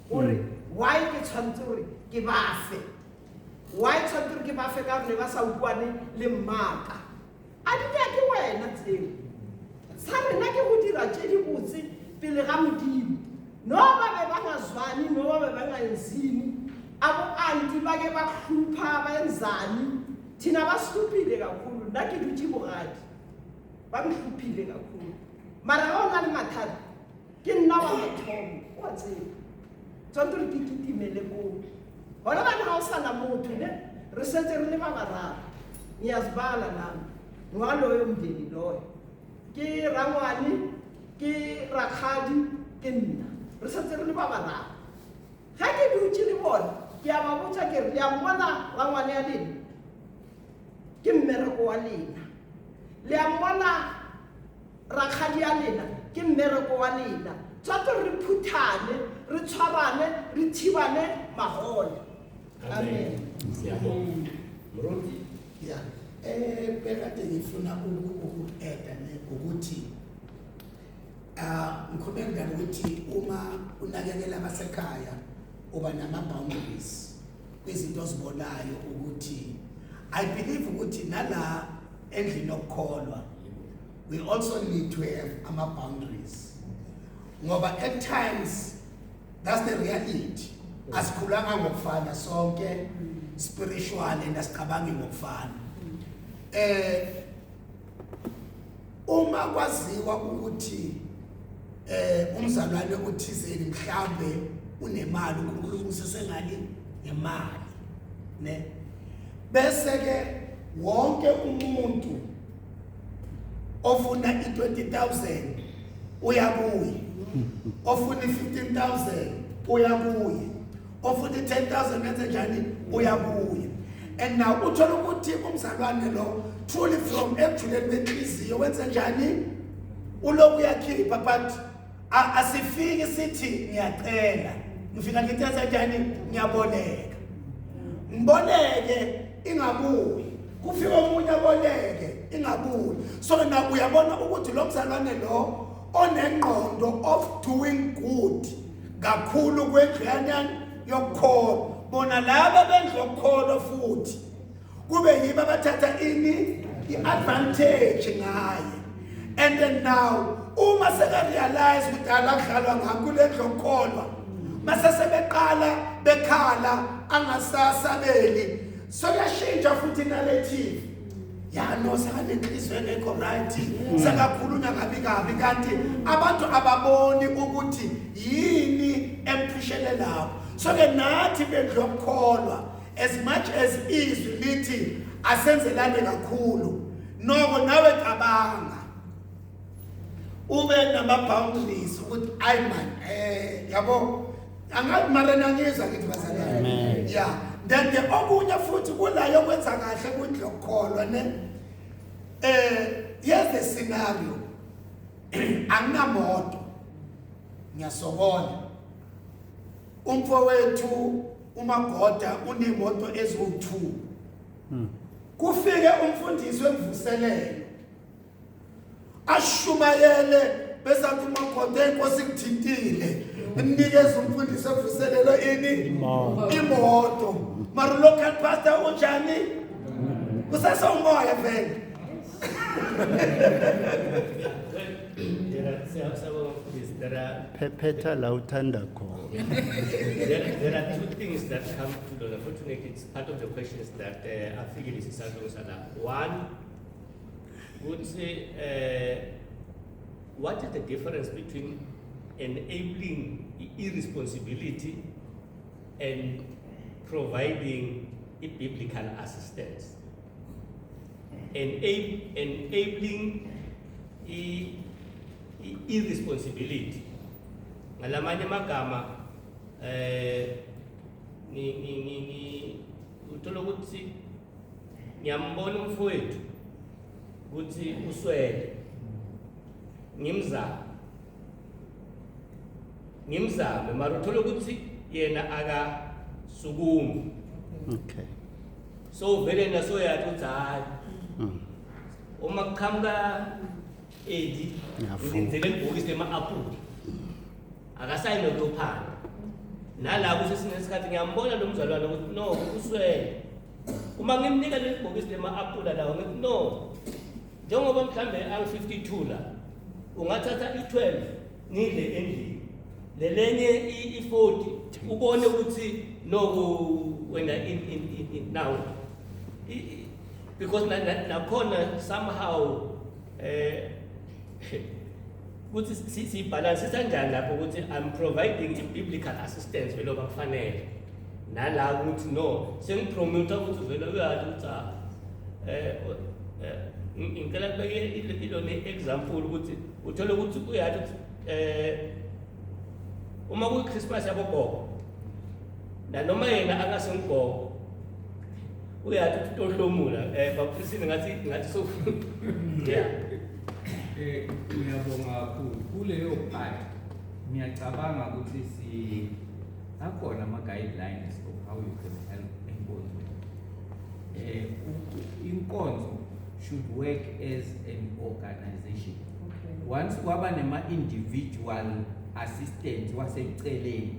gore why ke tshwantse gore ke bafe why tshwantse gore ke bafe ka gore ba sa utlwane le mmaka a di ka ke wena tseo sa rena ke go dira tše di botse pele ga modimo no ba be ba ngazwani no ba be ba ngayenzini abo anti ba ke ba hlupha ba enzani thina basihluphile kakhulu nna ke dutse bogadi ba mehluphile kakhulu mara ga o na le mathata ke nna wa mathomo wa tseba tshwanetse re ke kitimele koo gona bane ga o sana motho ne re setse re le ba bararo ngiyazibala nami ngwaloyo mndeni loyo ke rangwane ke rakgadi ke nna re setse re le ba bararo ga ke dutse le bona ke a ba botsa ke re le a mmona rangwane ya lena ke mmereko wa lena le a mmona rakgadi ya lena ke mmereko wa lena tshwanetse re phuthane re tshwarane re thibane magole amen Mruti ya bekade ngifuna uku-add ukuthi ngikhuleka ukuthi uma unakekela abasekhaya uba nama-boundaries kwizinto ozibonayo ukuthi I believe ukuthi nala endlini yokukholwa we also need to have ama-boundaries ngoba at times that's the reality asikhulanga ngokufana sonke spiritual and asicabangi ngokufana uma kwaziwa ukuthi umzalwane uthizeni mhlambe unemali uNkulunkulu usesengani ngemali ne bese ke wonke umuntu ofuna i20,000 uyabuya ofuna i15,000 uyabuya ofuna i10,000 enze njani uyabuya and now uthola ukuthi umzalwane lo truly from actually benhliziyo wenze njani uloku uyakhipha but asifiki sithi ngiyacela ngifika ngithi enze njani ngiyaboleka ngiboleke ingabuyi kufika omunye aboleke ingabuyi so na uyabona ukuthi lo mzalwane lo onengqondo of doing good kakhulu kwendlwana yokukholwa bona laba bendlu yokukholwa futhi kube yibo abathatha ini i-advantage ngaye and then now uma seka-realize ukuthi alakudlalwa ngakho le ndlu yokukholwa mase sebeqala bekhala angasasabeli so yashintsha futhi narrative yano sekanenhliziyo engekho right sekakhulunywa kabi kanti abantu ababoni ukuthi yini emphishele lapho so ke nathi bendlu yokukholwa as much as izwi lithi asenzelane kakhulu noko nawe cabanga ube nama-boundaries ukuthi ayi man yabo angathi marena ngizwa ngithi bazalwane ya then the okunye futhi kulayo kwenza kahle kwindlu yokukholwa ne here's the scenario anginamoto ngiyasokola umfowethu uMagoda unemoto eziwu2 kufike umfundisi wemvuselelo ashumayele besathi uMagoda inkosi kuthintile unikeza umfundisi wemvuselelo ini imoto mara local pastor unjani kusasa umoya vele Siyabonga mfundisi there are Phetha la uthanda khona. there are two things that come to the unfortunately, it's part of the questions that I figured is something. One would say, what is the difference between enabling irresponsibility and providing biblical assistance? Enabling irresponsibility. Ngalamanye magama uthola ukuthi ngiyambona umfowethu ukuthi uswele ngimzame mara uthola ukuthi yena akasukumi. Okay. So vele naso yathi uthi hayi uma kuqhamuka Edi ngizenzele ibhokisi lema-apula akasayini nokuphana nalabo sesinesikhathi ngiyambona lo mzalwane ukuthi no uswele uma ngimnika leli bhokisi lema-apula lawo ngithi no njengoba mhlambe angi-52 la ungathatha i-12 ngidle endlini lelenye i-40 ubone ukuthi no wena now because nakhona somehow ukuthi sibalance kanjani lapho ukuthi I'm providing biblical assistance vele okufanele nala ukuthi no sengipromote ukuthi vele uyazi ukuthi ngicela kubeke ilo ne-example ukuthi uthole ukuthi uyazi ukuthi uma kuyi-Christmas yabogogo nanoma yena angasengigogo uyathi ukuthi tohlomula baphisini ngathi so yeah. Ngiyabonga kakhulu kuleyo part ngiyacabanga ukuthi akhona ama-guidelines of how you can help enkonzo. Inkonzo should work as an organization. Once kwaba nema-individual assistance waseceleni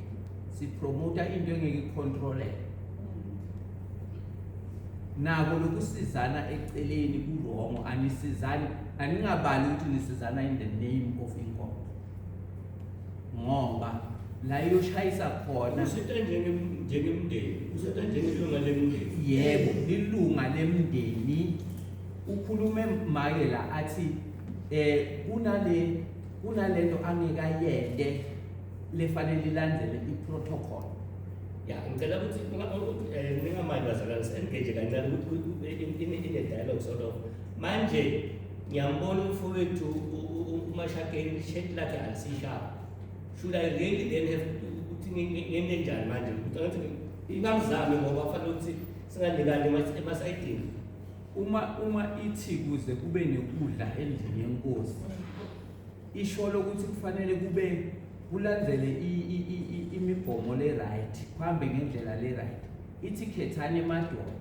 sipromota into engeke icontroleke nabo lokusizana eceleni kurongo anisizani aningabali ukuthi nisizana in the name of inkonzo ngoba la yoshayisa khona yebo lilunga lemndeni ukhulume make la athi kunalento angekayende lefanele lilandele iprotocol. Yeah, ngicela ukuthi ningamanje bazalwane engage kancane in a dialogue sort of manje ngiyambona umfowethu umashakeni shit lakhe alisishap. Should I really then have ukuthi ngene njani manje ukuthi ngathi ingangizami ngoba kufanele ukuthi singanikani emasayidini uma ithi kuze kube nekudla endlini yenkosi isho lokuthi kufanele kube kulandele imigomo le right kuhambe ngendlela le right ithi khethane emadoda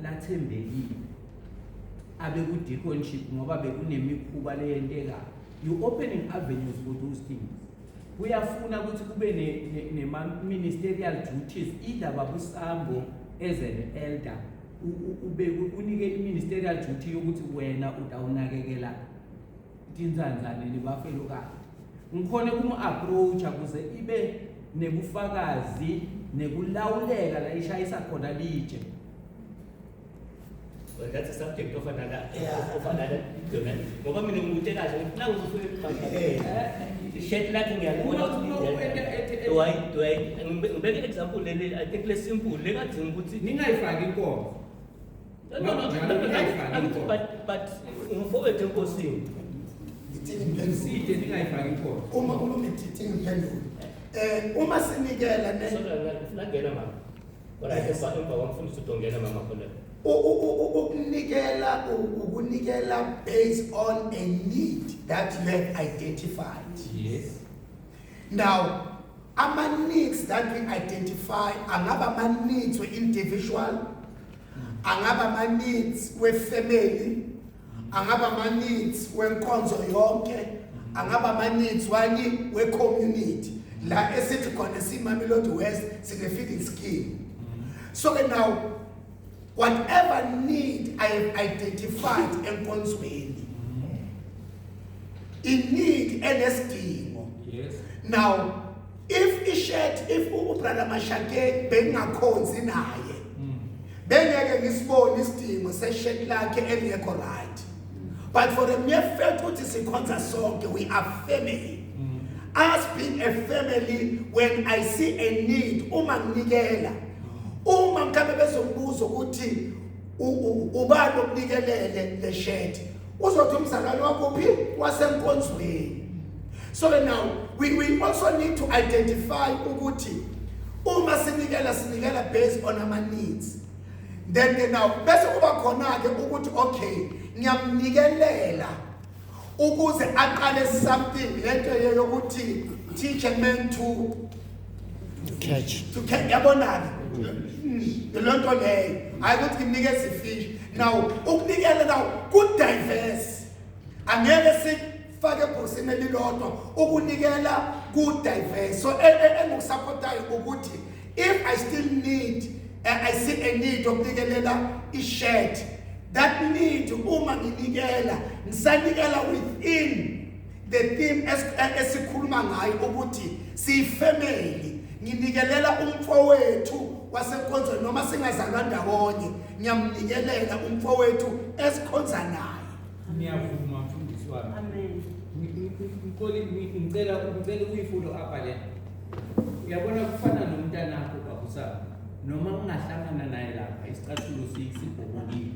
la thembekile abe ku deaconship ngoba bekunemikhuba leyenteka you opening avenues for those things kuyafuna ukuthi kube ne ministerial duties either babusambo as an elder ube unike i-ministerial duty yokuthi wena utawunakekela tinzanzane nebafelokazi ngikhona kuma-approach ukuze ibe nebufakazi nekulawuleka la ishayisa khona litshe. Well, that's a subject of another domain. Ngoba mina ngikude kahle nangizofuye shed lakhe ngiyakubona ukuthi ngibeke example leli I think le simple lekadinga ukuthi ningayifaki inkomo. But ngifowethu enkosini Ngithini ningayifaki inkomo. Uma ngithini ngiphendula. Uma sinikela ne ngena mama. Kodwa emva kwamfundisi udongena mama khona. Ukunikela based on a need that you have identified. Yes. Now, our needs that we identify, our needs were individual, our needs were family, our needs were konzo yonke, our needs were community. La esithi khona siMamelodi West sine-feeding scheme. So now, whatever need I have identified enkonzweni need enesidingo. Yes. Now if ubrother Mashake bengakhonzi naye bengeke ngisibone isidingo seshirt lakhe elingekho right, but for the mere fact ukuthi sikhonza sonke, we are family. Us being a family, when I see a need, uma nginikela, uma mkhabe bezombuza ukuthi ubani okunikelele le shirt, uzothi umzalwane wakho phi wasenkonzweni. So now we also need to identify ukuthi uma sinikela based on our needs. Then now bese kuba khona ke ukuthi okay ngiyamnikelela ukuze aqale something lento yokuthi teach a man to catch yabona ke lonto leyo ayikuthi ngimnikeze ifish. Now ukunikela now good diverse, angeke sifake ebhokisini elilodwa, ukunikela good diverse. So engusupportayo ukuthi if I still need I see a need okunikelela i-shirt, that need uma nginikela ngisanikela within the theme esikhuluma ngayo ukuthi siyifamily, nginikelela umfowethu wasenkonzweni noma singazalwa ndawonye, ngiyamnikelela umfowethu esikhonza naye. Ngiyavuma mfundisi wami. Amen. Ngicela uyifulo apha le. Uyabona kufana nomntanakho babusana. Noma ungahlangana naye lapha isicathulo sibhobokile,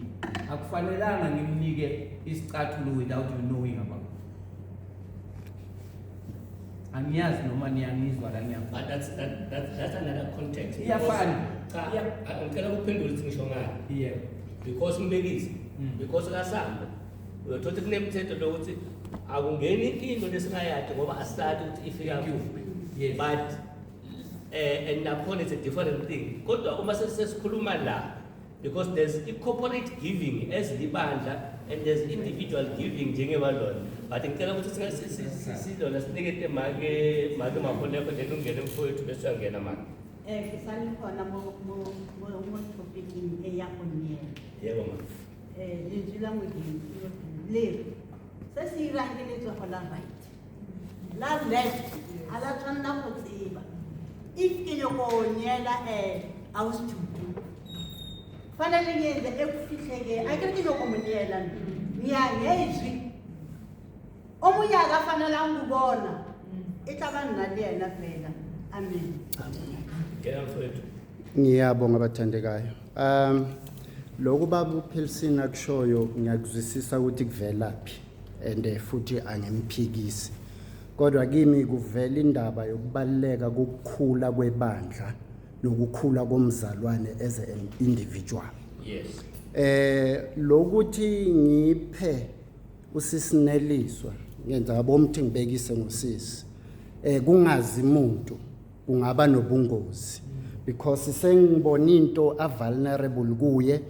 akufanelanga ngimnike isicathulo without you knowing about it. Angiyazi noma niyangizwa la ngiyafuna. But that's another context. Iyafana. Ngicela ukuphendula ukuthi ngisho ngani. Yeah. Because umbekisi, because kaSambo uyothola kunemithetho lokuthi akungeni into lesingayakhe ngoba asithathe ukuthi ifika kuphi. Yes. But and upon it's a different thing. Kodwa uma sesikhuluma la, because there's a corporate giving as libandla and there's individual giving njengebalona. But ngicela ukuthi sidona sinikete make maholeko then ungene mfowethu bese uyangena manje. Kisali khona mo topic eyakonyela. Yebo ma. Lizwi language le. Sesirangile tso la right. La left ala tshwanna go tseba. If ke go nyela awustudu fanele ngenze ekufihleke akere ke go monyela ngiyangezwi omunye akafanele ngubona ihlaba nna le yena phela. Amen. Ngena mfowethu. Ngiyabonga abathandekayo. Lokho baba uPhilsini akushoyo ngiyakuzwisisa ukuthi kuvelaphi and futhi angimphikisi. Kodwa kimi kuvela indaba yokubaleka kokukhula kwebandla nokukhula komzalwane as an individual. Yes. Lokuthi ngiphe usisineliswa ngenza abomthi ngibekise ngosisi. Kungazi umuntu kungaba nobungozi because sengibona into a vulnerable kuye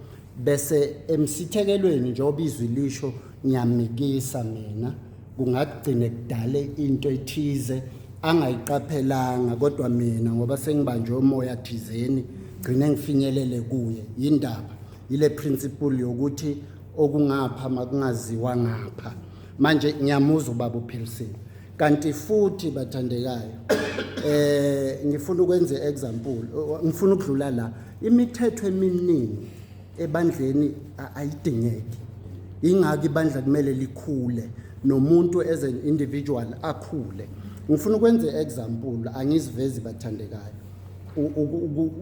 bese emsithekelweni njengoba izwi lisho ngiyamnikisa mina kungagcine kudale into ethize angayiqaphelanga kodwa mina ngoba sengibanjwe umoya thizeni gcine ngifinyelele kuye indaba ile principle yokuthi okungapha makungaziwa ngapha manje ngiyamuzwa ubaba uPhilsini kanti futhi bathandekayo ngifuna ukwenza example ngifuna ukudlula la imithetho eminingi ebandleni ayidingeki ingaki ibandla kumele likhule nomuntu as an individual akhule. Ngifuna ukwenza example angizivezi bathandekayo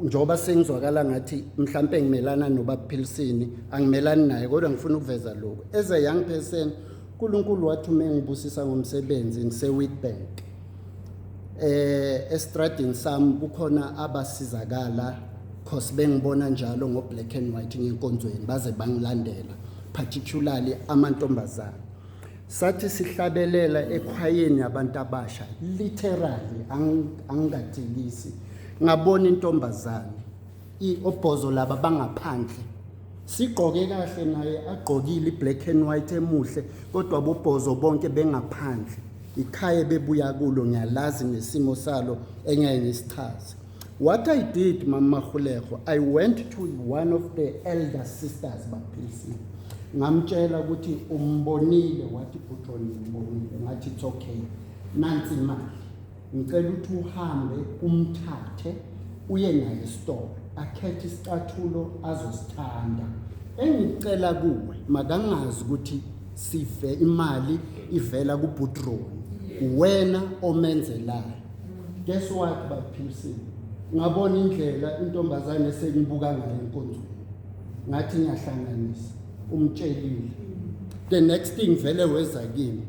njoba sengizwakala ngathi mhlambe ngimelana nobaPhilsini angimelani naye kodwa ngifuna ukuveza lokho as a young person uNkulunkulu wathi mengibusisa ngomsebenzi ngise-Witbank estradini sami kukhona abasizakala cause bengibona njalo ngo-black and white ngenkonzweni baze bangilandela particularly amantombazana sathi sihlabelela ekhwayeni abantu abasha literally angingathekisi ngabona intombazane iobhozo laba bangaphandle sigqoke kahle naye agqokile iblack and white emuhle kodwa abobhozo bonke bengaphandle ikhaya bebuya kulo ngiyalazi nesimo salo engeke ngisichaze. What I did Mama Khulego, I went to one of the elder sisters baPhilsini ngamtshela ukuthi umbonile wathi Butron umbonile ngathi it's okay nansi imali ngicela ukuthi uhambe umthathe uye naye store akhethe isicathulo azosithanda engicela kuwe makangazi ukuthi sive imali ivela kuButron wena omenzelayo guess what baphilisile ngabona indlela intombazane esengibuka ngayo enkonzweni ngathi ngiyahlanganisa umtshelile the next thing vele weza kimi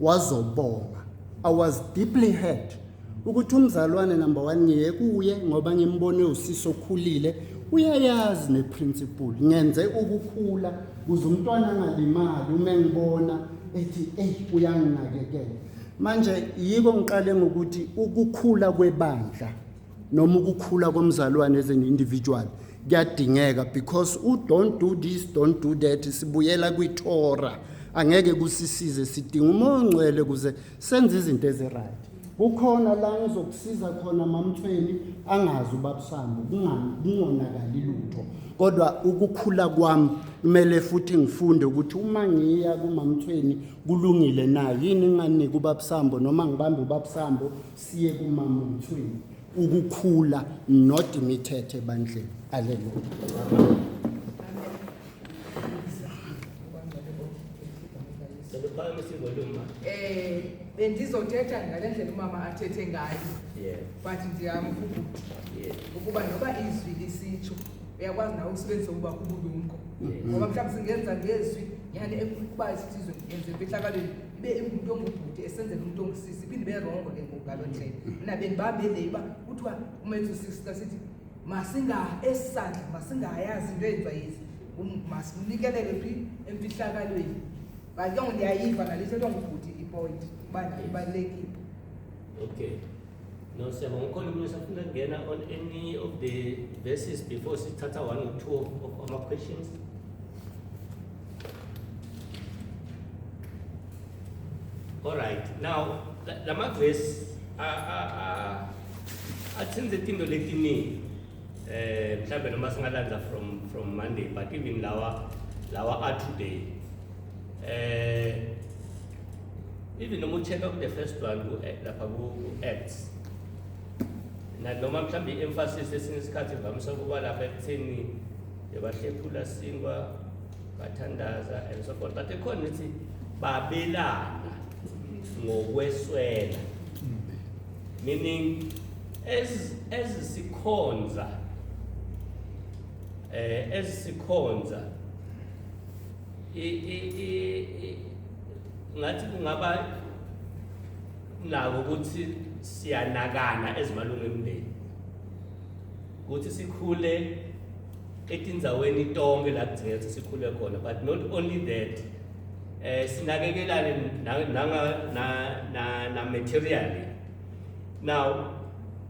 wazobonga I was deeply hurt ukuthi umzalwane number 1 ngiye kuye ngoba ngimbone usiso khulile uyayazi neprinciple ngenze ukukhula kuze umntwana angalimali uma ngibona ethi uyanginakekela manje yiko ngiqale ngokuthi ukukhula kwebandla noma ukukhula komzalwane as an individual kuyadingeka because don't do this don't do that sibuyela kwiTorah angeke kusisize sidinga umoya ongcwele kuze senze izinto eziright kukhona la ngizokusiza khona mamthweni angazi ubabusambo kungonakali lutho kodwa ukukhula kwami kumele futhi ngifunde ukuthi uma ngiya kumamthweni kulungile na yini nginganika ubabusambo noma ngibambe ubabusambo siye kumamthweni ukukhula not imithethe bandle haleluya bendizothetha ngalendlela umama athethe ngayo but ndiyamkhupha ukuba noba izwi lisitsho uyakwazi nawe usebenzise ukuba kubulumko ngoba mhlawumbe singenza ngezwi yani ukuba isizwe yenze emfihlakalweni ibe umuntu ongubhuti esenzela umuntu ongisisi iphinde ibe rongo ke ngalo ndlela mina bendibambele iba kuthiwa umenze usista sithi esandla masingayazi into eyenziwa yizi masimnikelele phi emfihlakalweni but ke ngiyayiva nalithethwa ngubhuti ipoint ubana ibalulekile. Okay. No, siyabonga ukhona umuntu osafuna ukungena on any of the verses before sithatha 1 or 2 of our questions. All right. Now, la verse athenze izinto letiningi mhlambe noma singalandza from Monday but even lawa are today. Even noma check out the first one lapha ku Acts na noma mhlambe emphasis esinye isikhathi vamisa kuba lapha ekutheni yabahlephula singwa bathandaza and so forth but ekhona ukuthi babelana ngokweswela meaning as sikhonza ngathi kungaba nako ukuthi siyanakana ezimalungu emndeni ukuthi sikhule etindzaweni tonke la kudingeka ukuthi sikhule khona but not only that sinakekelane na materially. Now,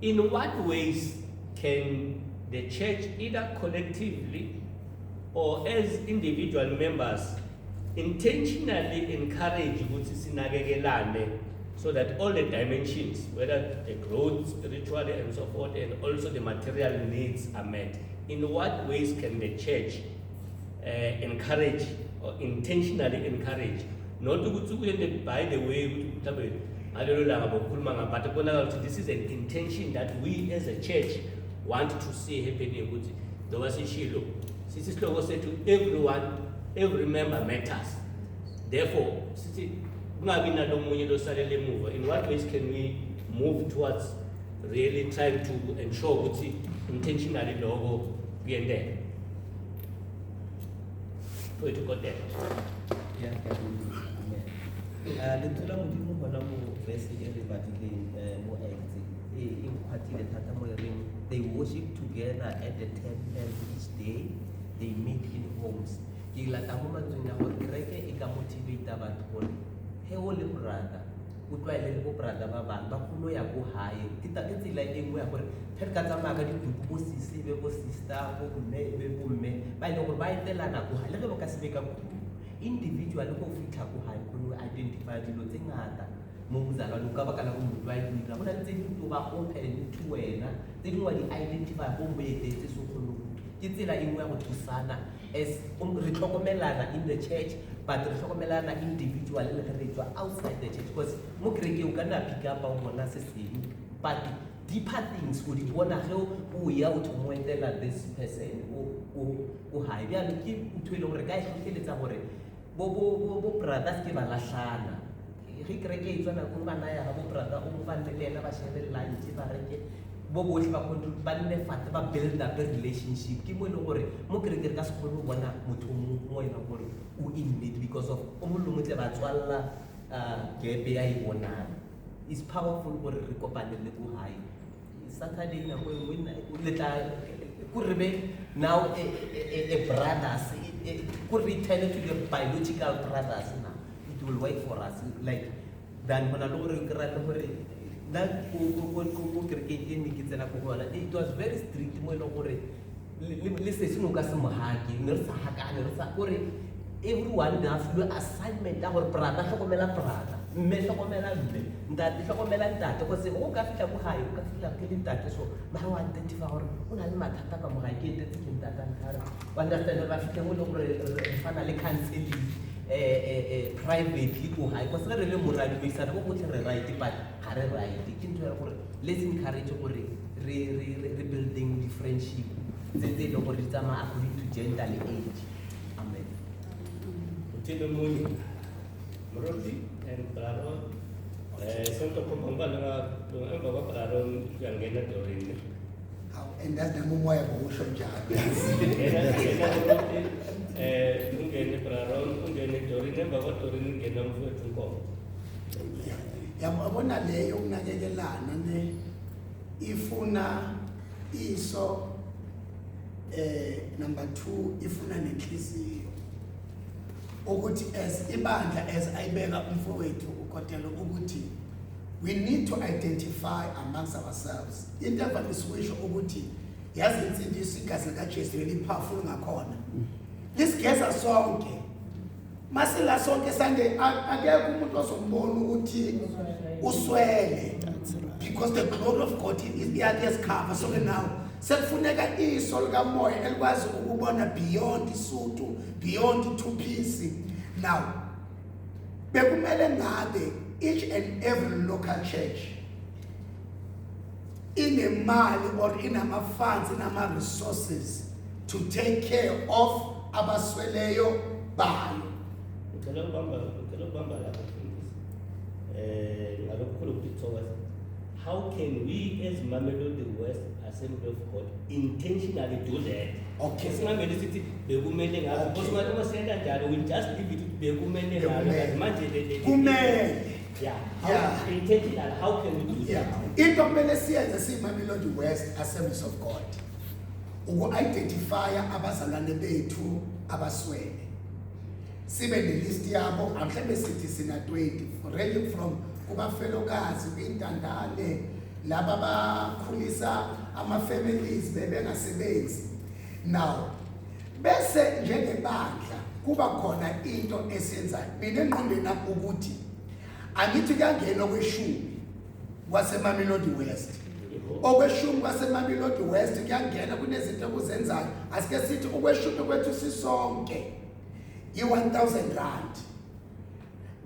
in what ways can the church either collectively or as individual members intentionally encourage ukuthi sinakekelane so that all the dimensions, whether the growth spiritually and so forth and also the material needs are met? In what ways can the church encourage or intentionally encourage? Not to by the way, but this is an intention that we as a church want to see happening. There was a Shiloh. This is said to everyone, every member matters. Therefore, in what ways can we move towards really trying to ensure that intentionally logo be in there? For it to go there. Yeah, letula modimo gona mo verse e re batlile mo Acts e kwatile thata mo reng they worship together at the temple each day, they meet in homes. Ke lata mo matsong ya gore kereke e ka motivate batho gore he o le brother o tlwaele le bo brother ba bang ba kgolo ya go hae ke tsela e nngwe ya gore re ka tsamaya ka dituku bo sisi be bo sister bo mme be bo mme ba ile gore ba etelana go hae le ge ba ka se be ka individual go fitha go hae go identify dilo tse ngata mo mozalwane ka baka la go motho a dira go na le tse dingwe ba open to wena tse dingwe di identify go mo etetse so go ke tsela e nngwe ya go thusana as re tlhokomelana in the church but re tlhokomelana individually le re tswa outside the church because mo kereke o ka nna pick up o bona se seng but deeper things o di bona ge o ya o thomoetela this person o high bjalo ke ntho e le gore ka e tlhotlheletsa gore bo brothers ke ba lahlana ge kereke e tswana go bana ya bo brother o mo bane le ena ba shebe lunch ba reke bo bohle ba nne fate ba build up a relationship ke mo e leng gore mo kereke re ka se kgone go bona motho mo e leng gore o in need because of o mo longwe tle ba tswalla gepe ya e bonang is powerful gore re kopane le go high Saturday na go le tla go rebe now a brothers could return to the biological brothers now it will work for us like than when I know that it was very strict mo lo gore le se seno ka se mohaki ne re sa hakane re sa gore everyone has the assignment ya gore brother hlokomela brother mme hlokomela mme ntate hlokomela ntate go se go ka fitla go gae o ka fitla ke ntate so ba wa identify gore o na le mathata ka mo gae ke ntse ke ntate nkare wa understand ba fitla mo le gore re fana le counseling privately go high because re le moradi mo isana go botle re right but ga re right ke ntwe ya gore let's encourage gore re building the friendship tse le gore di tsama according to gender le age amen utile muni morodi and braro sonto kompomba nga emba kwa braro yangena dorini and that's the moya go sho njalo ungene braro ungene dorini emba kwa dorini ngena mfowethu nkomo yabona leyo ukunakekelana ne ifuna iso number 2 ifuna nenhliziyo ukuthi as ibandla as ayibeka umfowethu ukhotelo ukuthi we need to identify amongst ourselves into efanisiwe ukuthi yazi insindiso igazi likaJesu eliphafula ngakhona lisigeza sonke masela sonke sande akekho umuntu ozombona ukuthi uswele because the glory of God is iyakeskhava so now sekufuneka iso likamoya elikwazi ukubona beyond isuthu beyond two piece now bekumele ngabe each and every local church inemali or inama funds inama resources to take care of abasweleyo bayo ngicela ukubamba lapho ngalokukhulu ukuthokoza how can we as Mamelodi West Assembly of God intentionally do that? Okay. Singamele sithi bekumele ngayo because uma senza njalo we just leave it bekumele ngayo manje kumele yeah intentional how can we do that? Into kumele siyenze siMamelodi West Assemblies of God uku-identify abazalwane bethu abaswele sibe ne-list yabo mhlawumbe sithi sina 20 ranging from kubafelokazi kwintandane laba bakhulisa ama-families bebengasebenzi now bese njengebandla kuba khona into esiyenzayo mina engqondweni nami ukuthi angithi kuyangena okweshumi kwaseMamelodi West okweshumi kwaseMamelodi West kuyangena kunezinto okuzenzayo asike sithi okweshumi kwethu sisonke i-1000 rand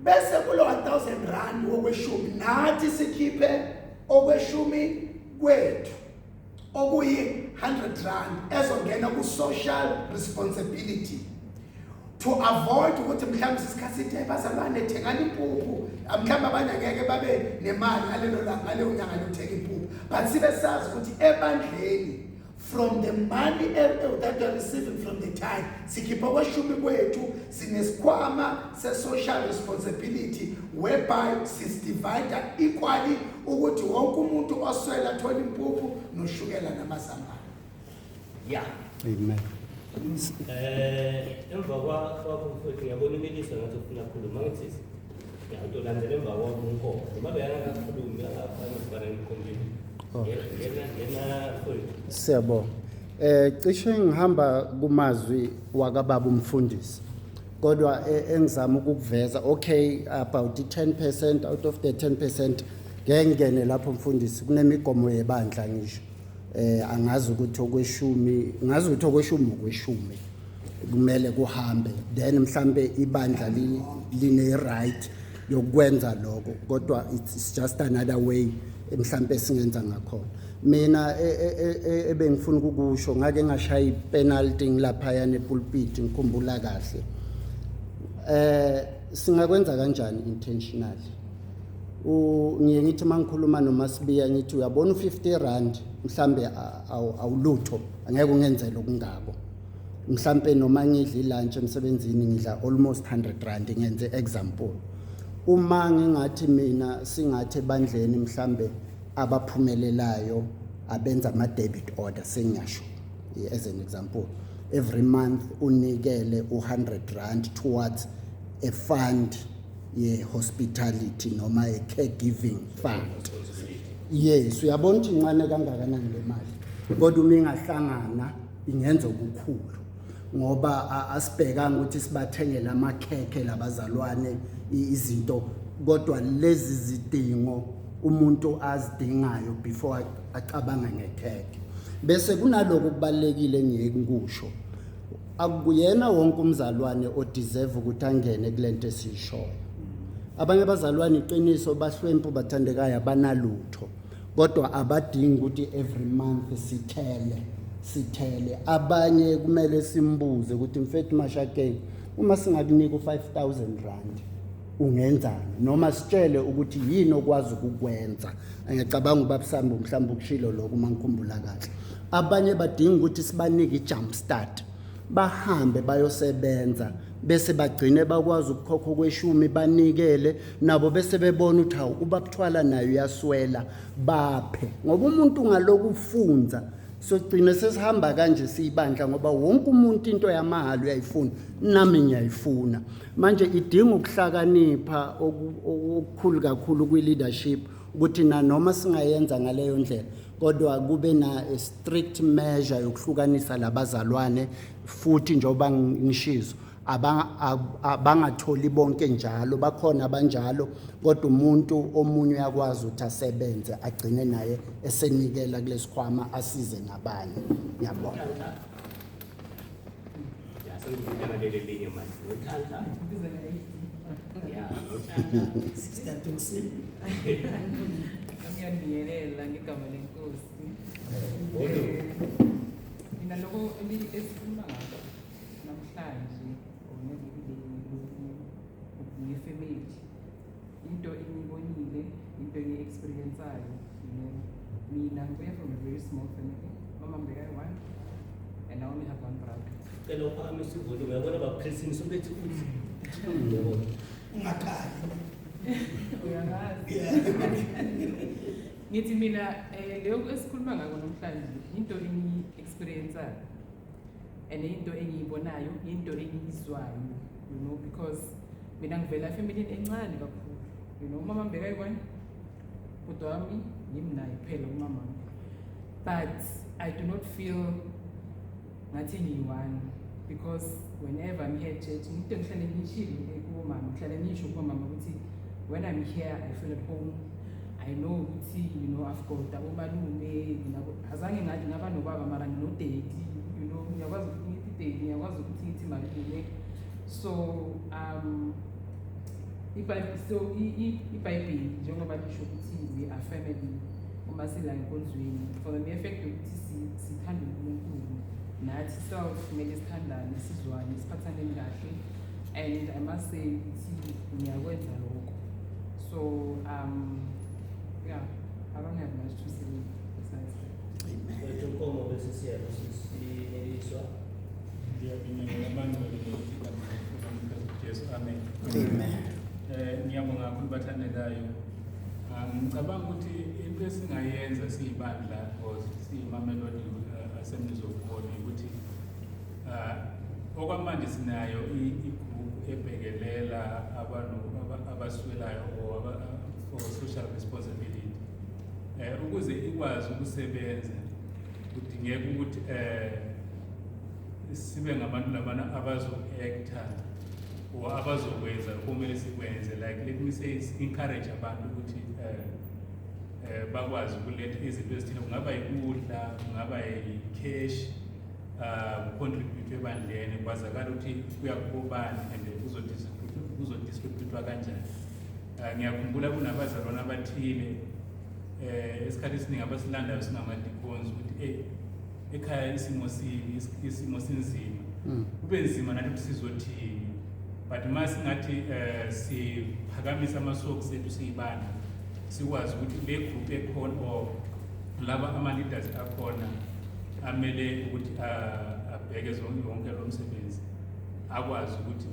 bese kulo 1000 rand okweshumi nathi sikhiphe okweshumi kwethu okuyi 100 rand ezongena ku social responsibility to avoid ukuthi mhlawumbe isikhathi sithi bazalwane thengani impuphu mhlawumbe abanye ngeke babe nemali ngaleyo nyanga lokuthenga impuphu but sibe sazi ukuthi ebandleni from the money that they are receiving from the time sikhipha okweshumi kwethu sinesikhwama se-social responsibility whereby sisdivide equally ukuthi wonke umuntu oswela athola impuphu noshukela namazambane yeah amen emva kwakho mfowethu ngiyabona imelisa ngathi ufuna ukukhuluma ngithisi ngiyawulandela emva kwakho unkomo noma beyangakakhulumi angafani sibana ngikhombile Siyabonga. Cishe ngihamba kumazwi wakababa umfundisi. Kodwa engizama ukuveza okay about 10% out of the 10% ngengene lapho mfundisi kunemigomo yebandla ngisho. angazi ukuthi okweshumi ngazi ukuthi okweshumi kumele kuhambe then mhlambe ibandla line right yokwenza lokho kodwa it's just another way mhlambe singenza ngakhona mina ebengifuna ukukusho ngake ngashaya ipenalty ngilapha yana epulpit ngikhumbula kahle singakwenza kanjani intentionally ngiye ngithi mangikhuluma noMasibiya ngithi uyabona u50 mhlambe awulutho angeke ungenzele okungako mhlambe noma ngidla lunch emsebenzini ngidla almost 100 ngenze example uma ngingathi mina singathi ebandleni mhlambe abaphumelelayo abenza ama debit order sengiyasho as an example every month unikele u100 towards a fund hospitality noma a caregiving fund yes uyabona ukuthi incane kangakanani le mali kodwa uma ingahlangana ingenza okukhulu ngoba asibhekanga ukuthi sibathengele amakhekhe labazalwane izinto kodwa lezi zidingo umuntu azidingayo before acabanga ngekhekhe bese kunaloko kubalekile engiyeke ngikusho akuyena wonke umzalwane odeserve ukuthi angene kulento esishoyo abanye abazalwane iqiniso bahlwempu bathandekayo abanalutho kodwa abadingi ukuthi every month sithele abanye kumele simbuze ukuthi mfethu Mashakeni uma singakunika u5000 rand ungenzani noma sitshele ukuthi yini okwazi ukukwenza ngiyacabanga ubabusambo mhlawumbe ukushilo lokho mangikhumbula kahle abanye badinga ukuthi sibanike ijump start bahambe bayosebenza bese bagcine bakwazi ukukhokha okweshumi banikele nabo bese bebona ukuthi hawu ubabuthwala nayo uyaswela baphe ngoba umuntu ngaloku ufunza sogcina sesihamba kanje siyibandla ngoba wonke umuntu into yamahalo uyayifuna nami ngiyayifuna manje idinga ukuhlakanipha okukhulu kakhulu kwi leadership ukuthi noma singayenza ngaleyo ndlela kodwa kube na a strict measure yokuhlukanisa labazalwane futhi njoba ngishizo abangatholi bonke njalo bakhona abanjalo kodwa umuntu omunye uyakwazi ukuthi asebenze agcine naye esenikela kulesikhwama asize nabanye ngiyabona Ngiyaniyelela ngegama lenkosi mina lokho esikhuluma ngakho namhlanje ngefamily into engiyibonile into engiyi-experienceayo mina ngibuya from a very small family mama mbeka one and I only have one brother Kelo phakamisa ivolo uyabona baphrisini sobethi uthi ungakhali uyangazi ngithi mina leyo esikhuluma ngako namhlanje into engiyi-experienceayo and into engiyibonayo into engiyizwayo you know because mina ngivela efamilini encane kakhulu you know mama mbeka yikwani kodwa wami ngimnaye kuphela umama but I do not feel ngathi ngiyi-one because whenever I'm here at church into ngihlale ngishilo kumama ngihlale ngisho kumama ukuthi when I'm here I feel at home I know ukuthi you know I've got abomalume azange ngathi ngaba nobaba mara nginodedi you know ngiyakwazi ukuthi ngithi dedi ngiyakwazi ukuthi ngithi malume so iBhayibheli njengoba lisho ukuthi we are family uma sila enkonzweni for the mere fact ukuthi sithanda uNkulunkulu nathi self kumele sithandane sizwane siphathane kahle and I must say ukuthi ngiyakwenza lokho so yeah I don't have much to say besides that. Amen. Inkomo bese siyaniswa. Amen. Ngiyabonga kakhulu bathandekayo. Ngicabanga ukuthi into esingayenza siyibandla or siyimamelodi Assemblies of God ukuthi okwamanje sinayo igroup ebhekelela abantu abaswelayo for social responsibility ukuze ikwazi ukusebenza kudingeka ukuthi sibe ngabantu labana abazo-acta or abazokwenza kumele sikwenze like let me say encourage abantu ukuthi bakwazi ukuletha izinto ezithile, kungaba yikudla, kungaba yicash, contribute ebandleni, kwazakala ukuthi kuya kubani and uzodistributwa kanjani. Ngiyakhumbula kunabazalwane abathile esikhathi esiningi abasilandayo singamadikons ukuthi ekhaya isimo sinzima, kube nzima nathi ukuthi sizothini, but masingathi siphakamisa amasokisi ethu siyibana, sikwazi ukuthi le group ekhona or laba ama-leaders akhona amele ukuthi abheke wonke lo msebenzi, akwazi ukuthi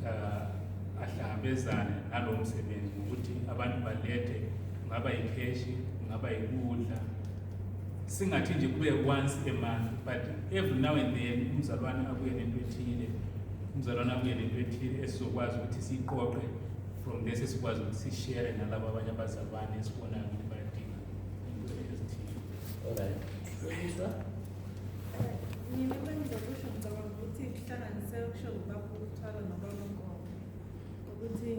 ahlangabezane nalo msebenzi ukuthi abantu balethe, kungaba yikheshi, kungaba yikudla, singathi nje kube once a month, but every now and then umzalwane abuye nento ethile esizokwazi ukuthi siyiqoqe from there, sesikwazi ukuthi sishare nalabo abanye abazalwane esibonayo ukuthi bayadinga into ezithile. Alright. Mina bengizokusho ngicabanga ukuthi kuhlanganisela kusho ubaba ukuthwala nobaba Nkomo ukuthi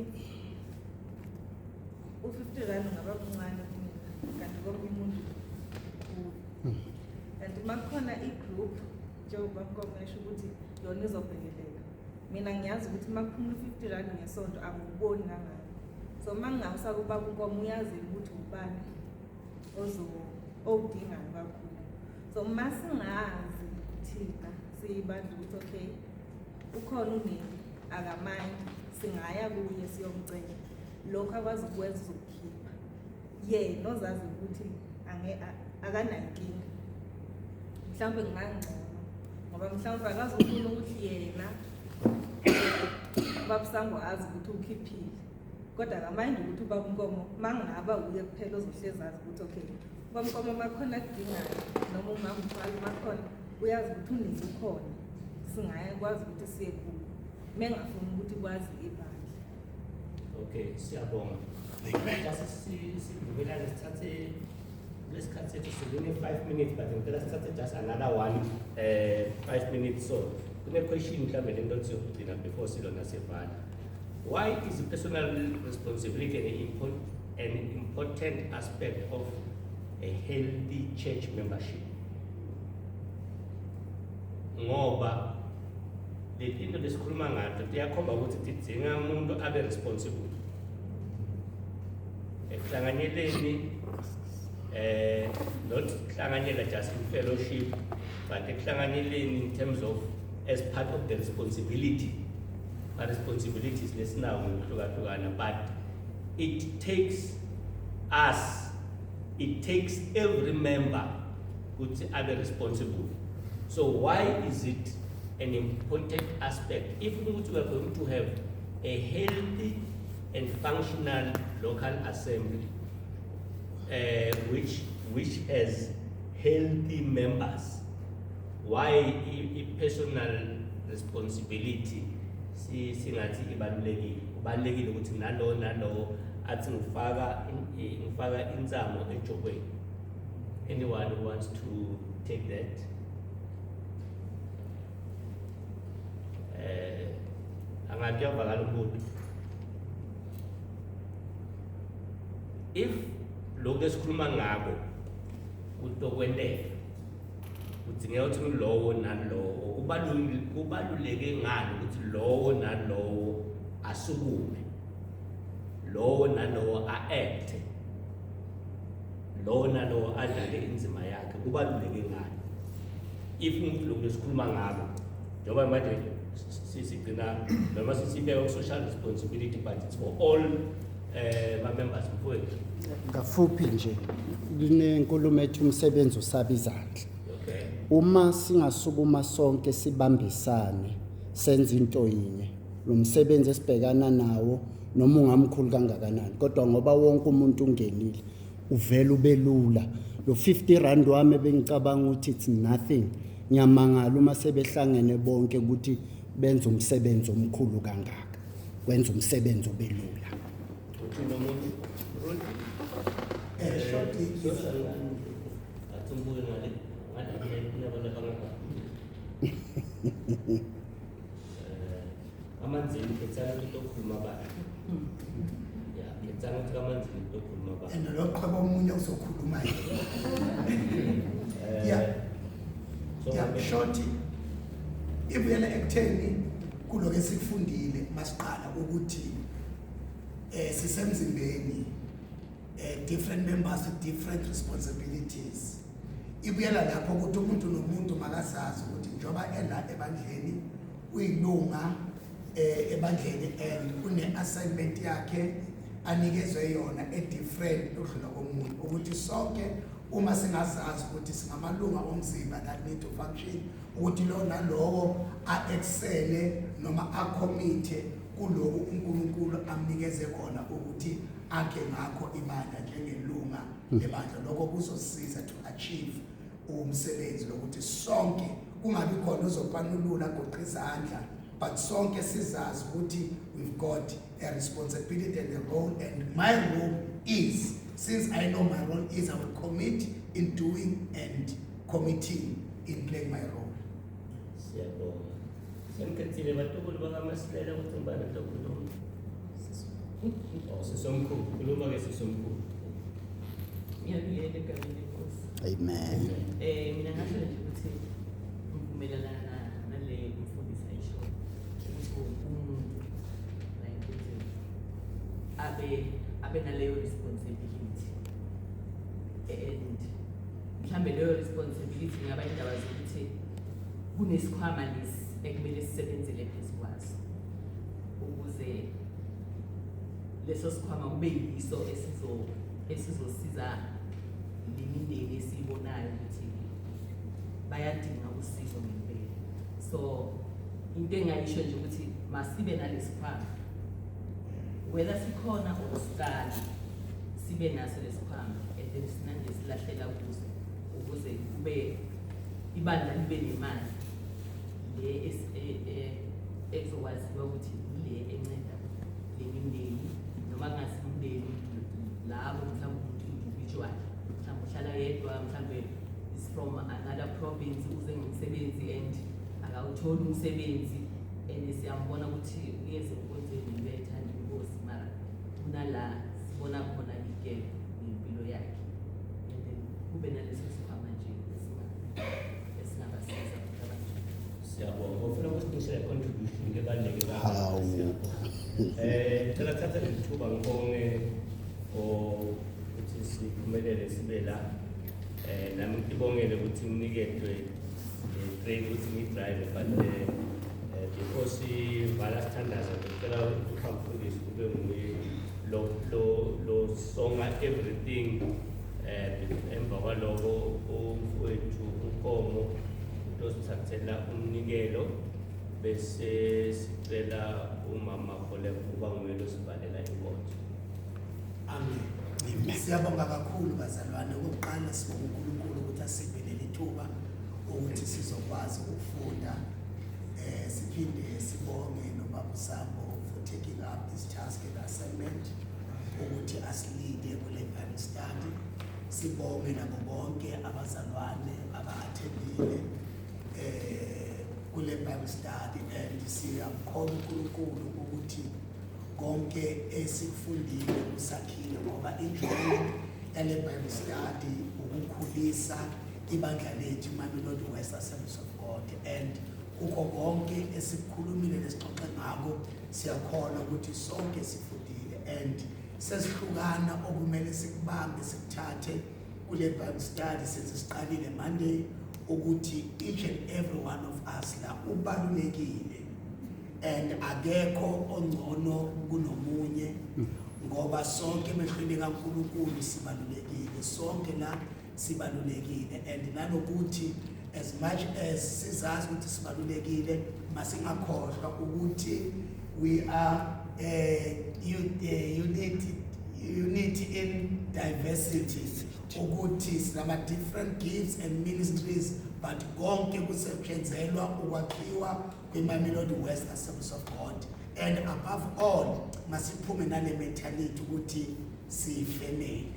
u-50 ungaba kuncane kumina kanti konke umuntu and uma kukhona i-group njengoba Nkomo esho ukuthi yona izobhekelela, mina ngiyazi ukuthi uma kuphuma u-50 ngesonto akuboni kangako, so uma ngingawusaka ubaba Nkomo uyazi ukuthi ubani owudingayo kakhulu. So uma singazi thina siyibandla ukuthi okay ukhona unini akamanye, singaya kuye siyomcela lokho akwazi ukwenza uzokukhipha yena ozazi ukuthi akanankinga, mhlawumbe ngingangcono ngoba mhlawumbe akazofuna ukuthi yena ubaba Sango azi ukuthi ukhiphile, kodwa akamanye ukuthi ubaba Nkomo mangaba uye kuphela ozohlezi azi ukuthi okay ubaba Nkomo makhona kudingayo noma ungangithwala makhona uyazi ukuthi uninzi ukhona, singaya kwazi ukuthi siye kuyo mengafuni ukuthi kwazi ibandla. Okay, siyabonga. Just sivumelane sithathe lesikhathi sethu siline 5 minutes, but ngicela sithathe just another 5 minutes. So kune question mhlawumbe lento siyokugcina before silona sevala. Why is personal responsibility an important aspect of a healthy church membership? Ngoba letinto lesikhuluma ngato tiyakhomba ukuthi tidzinga umuntu abe responsible ekuhlanganyeleni, not hlanganyela just in fellowship, but ekuhlanganyeleni in terms of as part of the responsibility. Our responsibilities lesinawo ngokuhlukahlukana, but it takes every member ukuthi abe responsible. So why is it an important aspect? If we are going to have a healthy and functional local assembly, which has healthy members, why a personal responsibility singathi ibalulekile ukuthi nalo athi ngifaka inzamo ejobweni? Anyone who wants to take that? Angakuyavakala umuntu. If lokho esikhuluma ngako kutokwenteka kudingeka ukuthi lowo nalowo kubaluleke ngani ukuthi lowo nalowo asukume, lowo nalowo a-act, lowo nalowo adlale indima yakhe, kubaluleke ngani? If umuntu lokho esikhuluma ngako njengoba manje sigcina noma sisibeka social responsibility, but it's for all ma-members mfowethu. Ngafuphi nje kunenkulumo ethi umsebenzi usaba izandla. Okay. Uma singasukuma sonke sibambisane senze into yinye, lo msebenzi esibhekana nawo noma ungamkhulu kangakanani, kodwa ngoba wonke umuntu ungenile uvela ubelula. Lo 50 rand wami bengicabanga ukuthi it's nothing, ngiyamangala uma sebehlangene bonke ukuthi benza umsebenzi omkhulu kangaka, kwenza umsebenzi obelula. Amanzini ketsana kutokhuluma abantu. Yeah, and lo qhebo omunye uzokhuluma shorty ibuyela ekutheni kuloko esikufundile masiqala ukuthi sisemzimbeni different members with different responsibilities. Ibuyela lapho ukuthi umuntu nomuntu makazazi ukuthi njoba ela ebandleni uyilunga ebandleni and une assignment yakhe anikezwe yona different udlula komuntu ukuthi sonke uma singazazi ukuthi singamalunga omzimba that need to function ukuthi lo nalowo a-excele noma a-commit kuloko uNkulunkulu amnikeze khona ukuthi akhe ngakho ibandla njengelunga lebandla lokho kuzosiza to achieve umsebenzi lokuthi sonke kungabi khona uzopanulula goqa izandla but sonke sizazi ukuthi we've got a responsibility and a role, and my role is, since I know my role is, I will commit in doing and committing in playing my role. Amen. Mina ngasho nje ukuthi ngivumelana nale mfundisi ayisho ukuthi umuntu like ukuthi abe naleyo responsibility and mhlambe leyo responsibility ngaba indaba zokuthi kunesikhwama lesi ekumele sisebenzele phezu kwaso ukuze leso sikhwama kube yiso esizosiza limindeni esibonayo ukuthi bayadinga usizo ngempela. So into engayisho nje ukuthi masibe nalesikhwama whether sikhona ukusicala sibe naso lesikhwama and then sinanje silahlela kuzo ukuze kube ibandla libe nemali le ezokwaziwa ukuthi ile enceda le mindeni noma ngasimndeni labo mhlawumbe umuntu individual mhlawumbe uhlala yedwa mhlawumbe is from another province uze ngomsebenzi and akawutholi umsebenzi and siyambona ukuthi uyeze ukwenzeni ibethanda inkosi mara kunala sibona khona igap ngempilo yakhe and then kube naleso sikhwama nje esingabasiza abantu. Siyabonga ngofuna ukusinisela contribution ngebaluleke kakhulu. Phela thatha lithuba ngibonge ukuthi siphumelele sibe la nami ngibongele ukuthi nginiketwe train ukuthi ngidrive but because vala standards ngicela ukamfundisi kube nguye lo songa everything emva kwaloko umfowethu uNkomo uzosithathela umnikelo bese sicela umama Kholeka kuba nguye losivalela inkonzo. Amen. Siyabonga kakhulu bazalwane ukuqala sibonga uNkulunkulu ukuthi asiphelele ithuba ukuthi sizokwazi ukufunda siphinde sibonge noBaba Sambo for taking up this task and assignment ukuthi asilide kule Bible study. Sibonge nabo bonke abazalwane aba-attendile kule Bible study and siyamkhona uNkulunkulu ukuthi konke esikufundile usakhile ngoba injongo yale Bible study ukukhulisa ibandla lethu Mamelodi West Assemblies of God, and ukho konke esikhulumile lesixoxe ngako siyakhona ukuthi sonke sifundile and sesihlukana okumele sikubambe sikuthathe kule Bible study sesiqalile Monday ukuthi each and every one of us la ubalulekile and akekho ongcono kunomunye ngoba sonke emehlweni kaNkulunkulu sibalulekile, sonke la sibalulekile, and nanokuthi as much as sizazi ukuthi sibalulekile masingakhohlwa ukuthi we are unity in diversity ukuthi sinama different gifts and ministries but konke kusetshenziswa ukwakhiwa kweMamelodi West Assemblies of God, and above all masiphume nale mentality ukuthi siyifamily,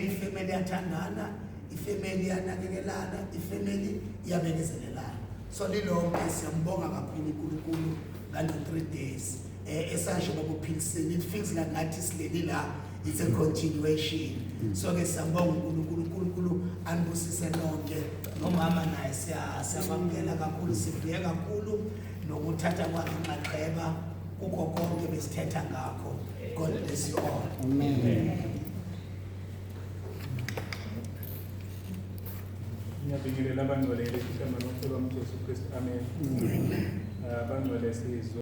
ifamily yathandana, ifamily yanakekelana, ifamily yabekezelelana. So lilonke siyambonga kakhulu uNkulunkulu ngalo 3 days esasho babuphiliseni, it feels like ngathi sileli la, it's a continuation. So ke siyabonga uNkulunkulu anibusise nonke, nomama naye siyabamkela kakhulu, sivuye kakhulu nokuthatha kwakhe inxaxheba kukho konke besithetha ngakho. God bless you all. Amen. Ngiyabingelela abangcwele ngesikhathi Jesu Kristu. Amen. Abangcwele sizwe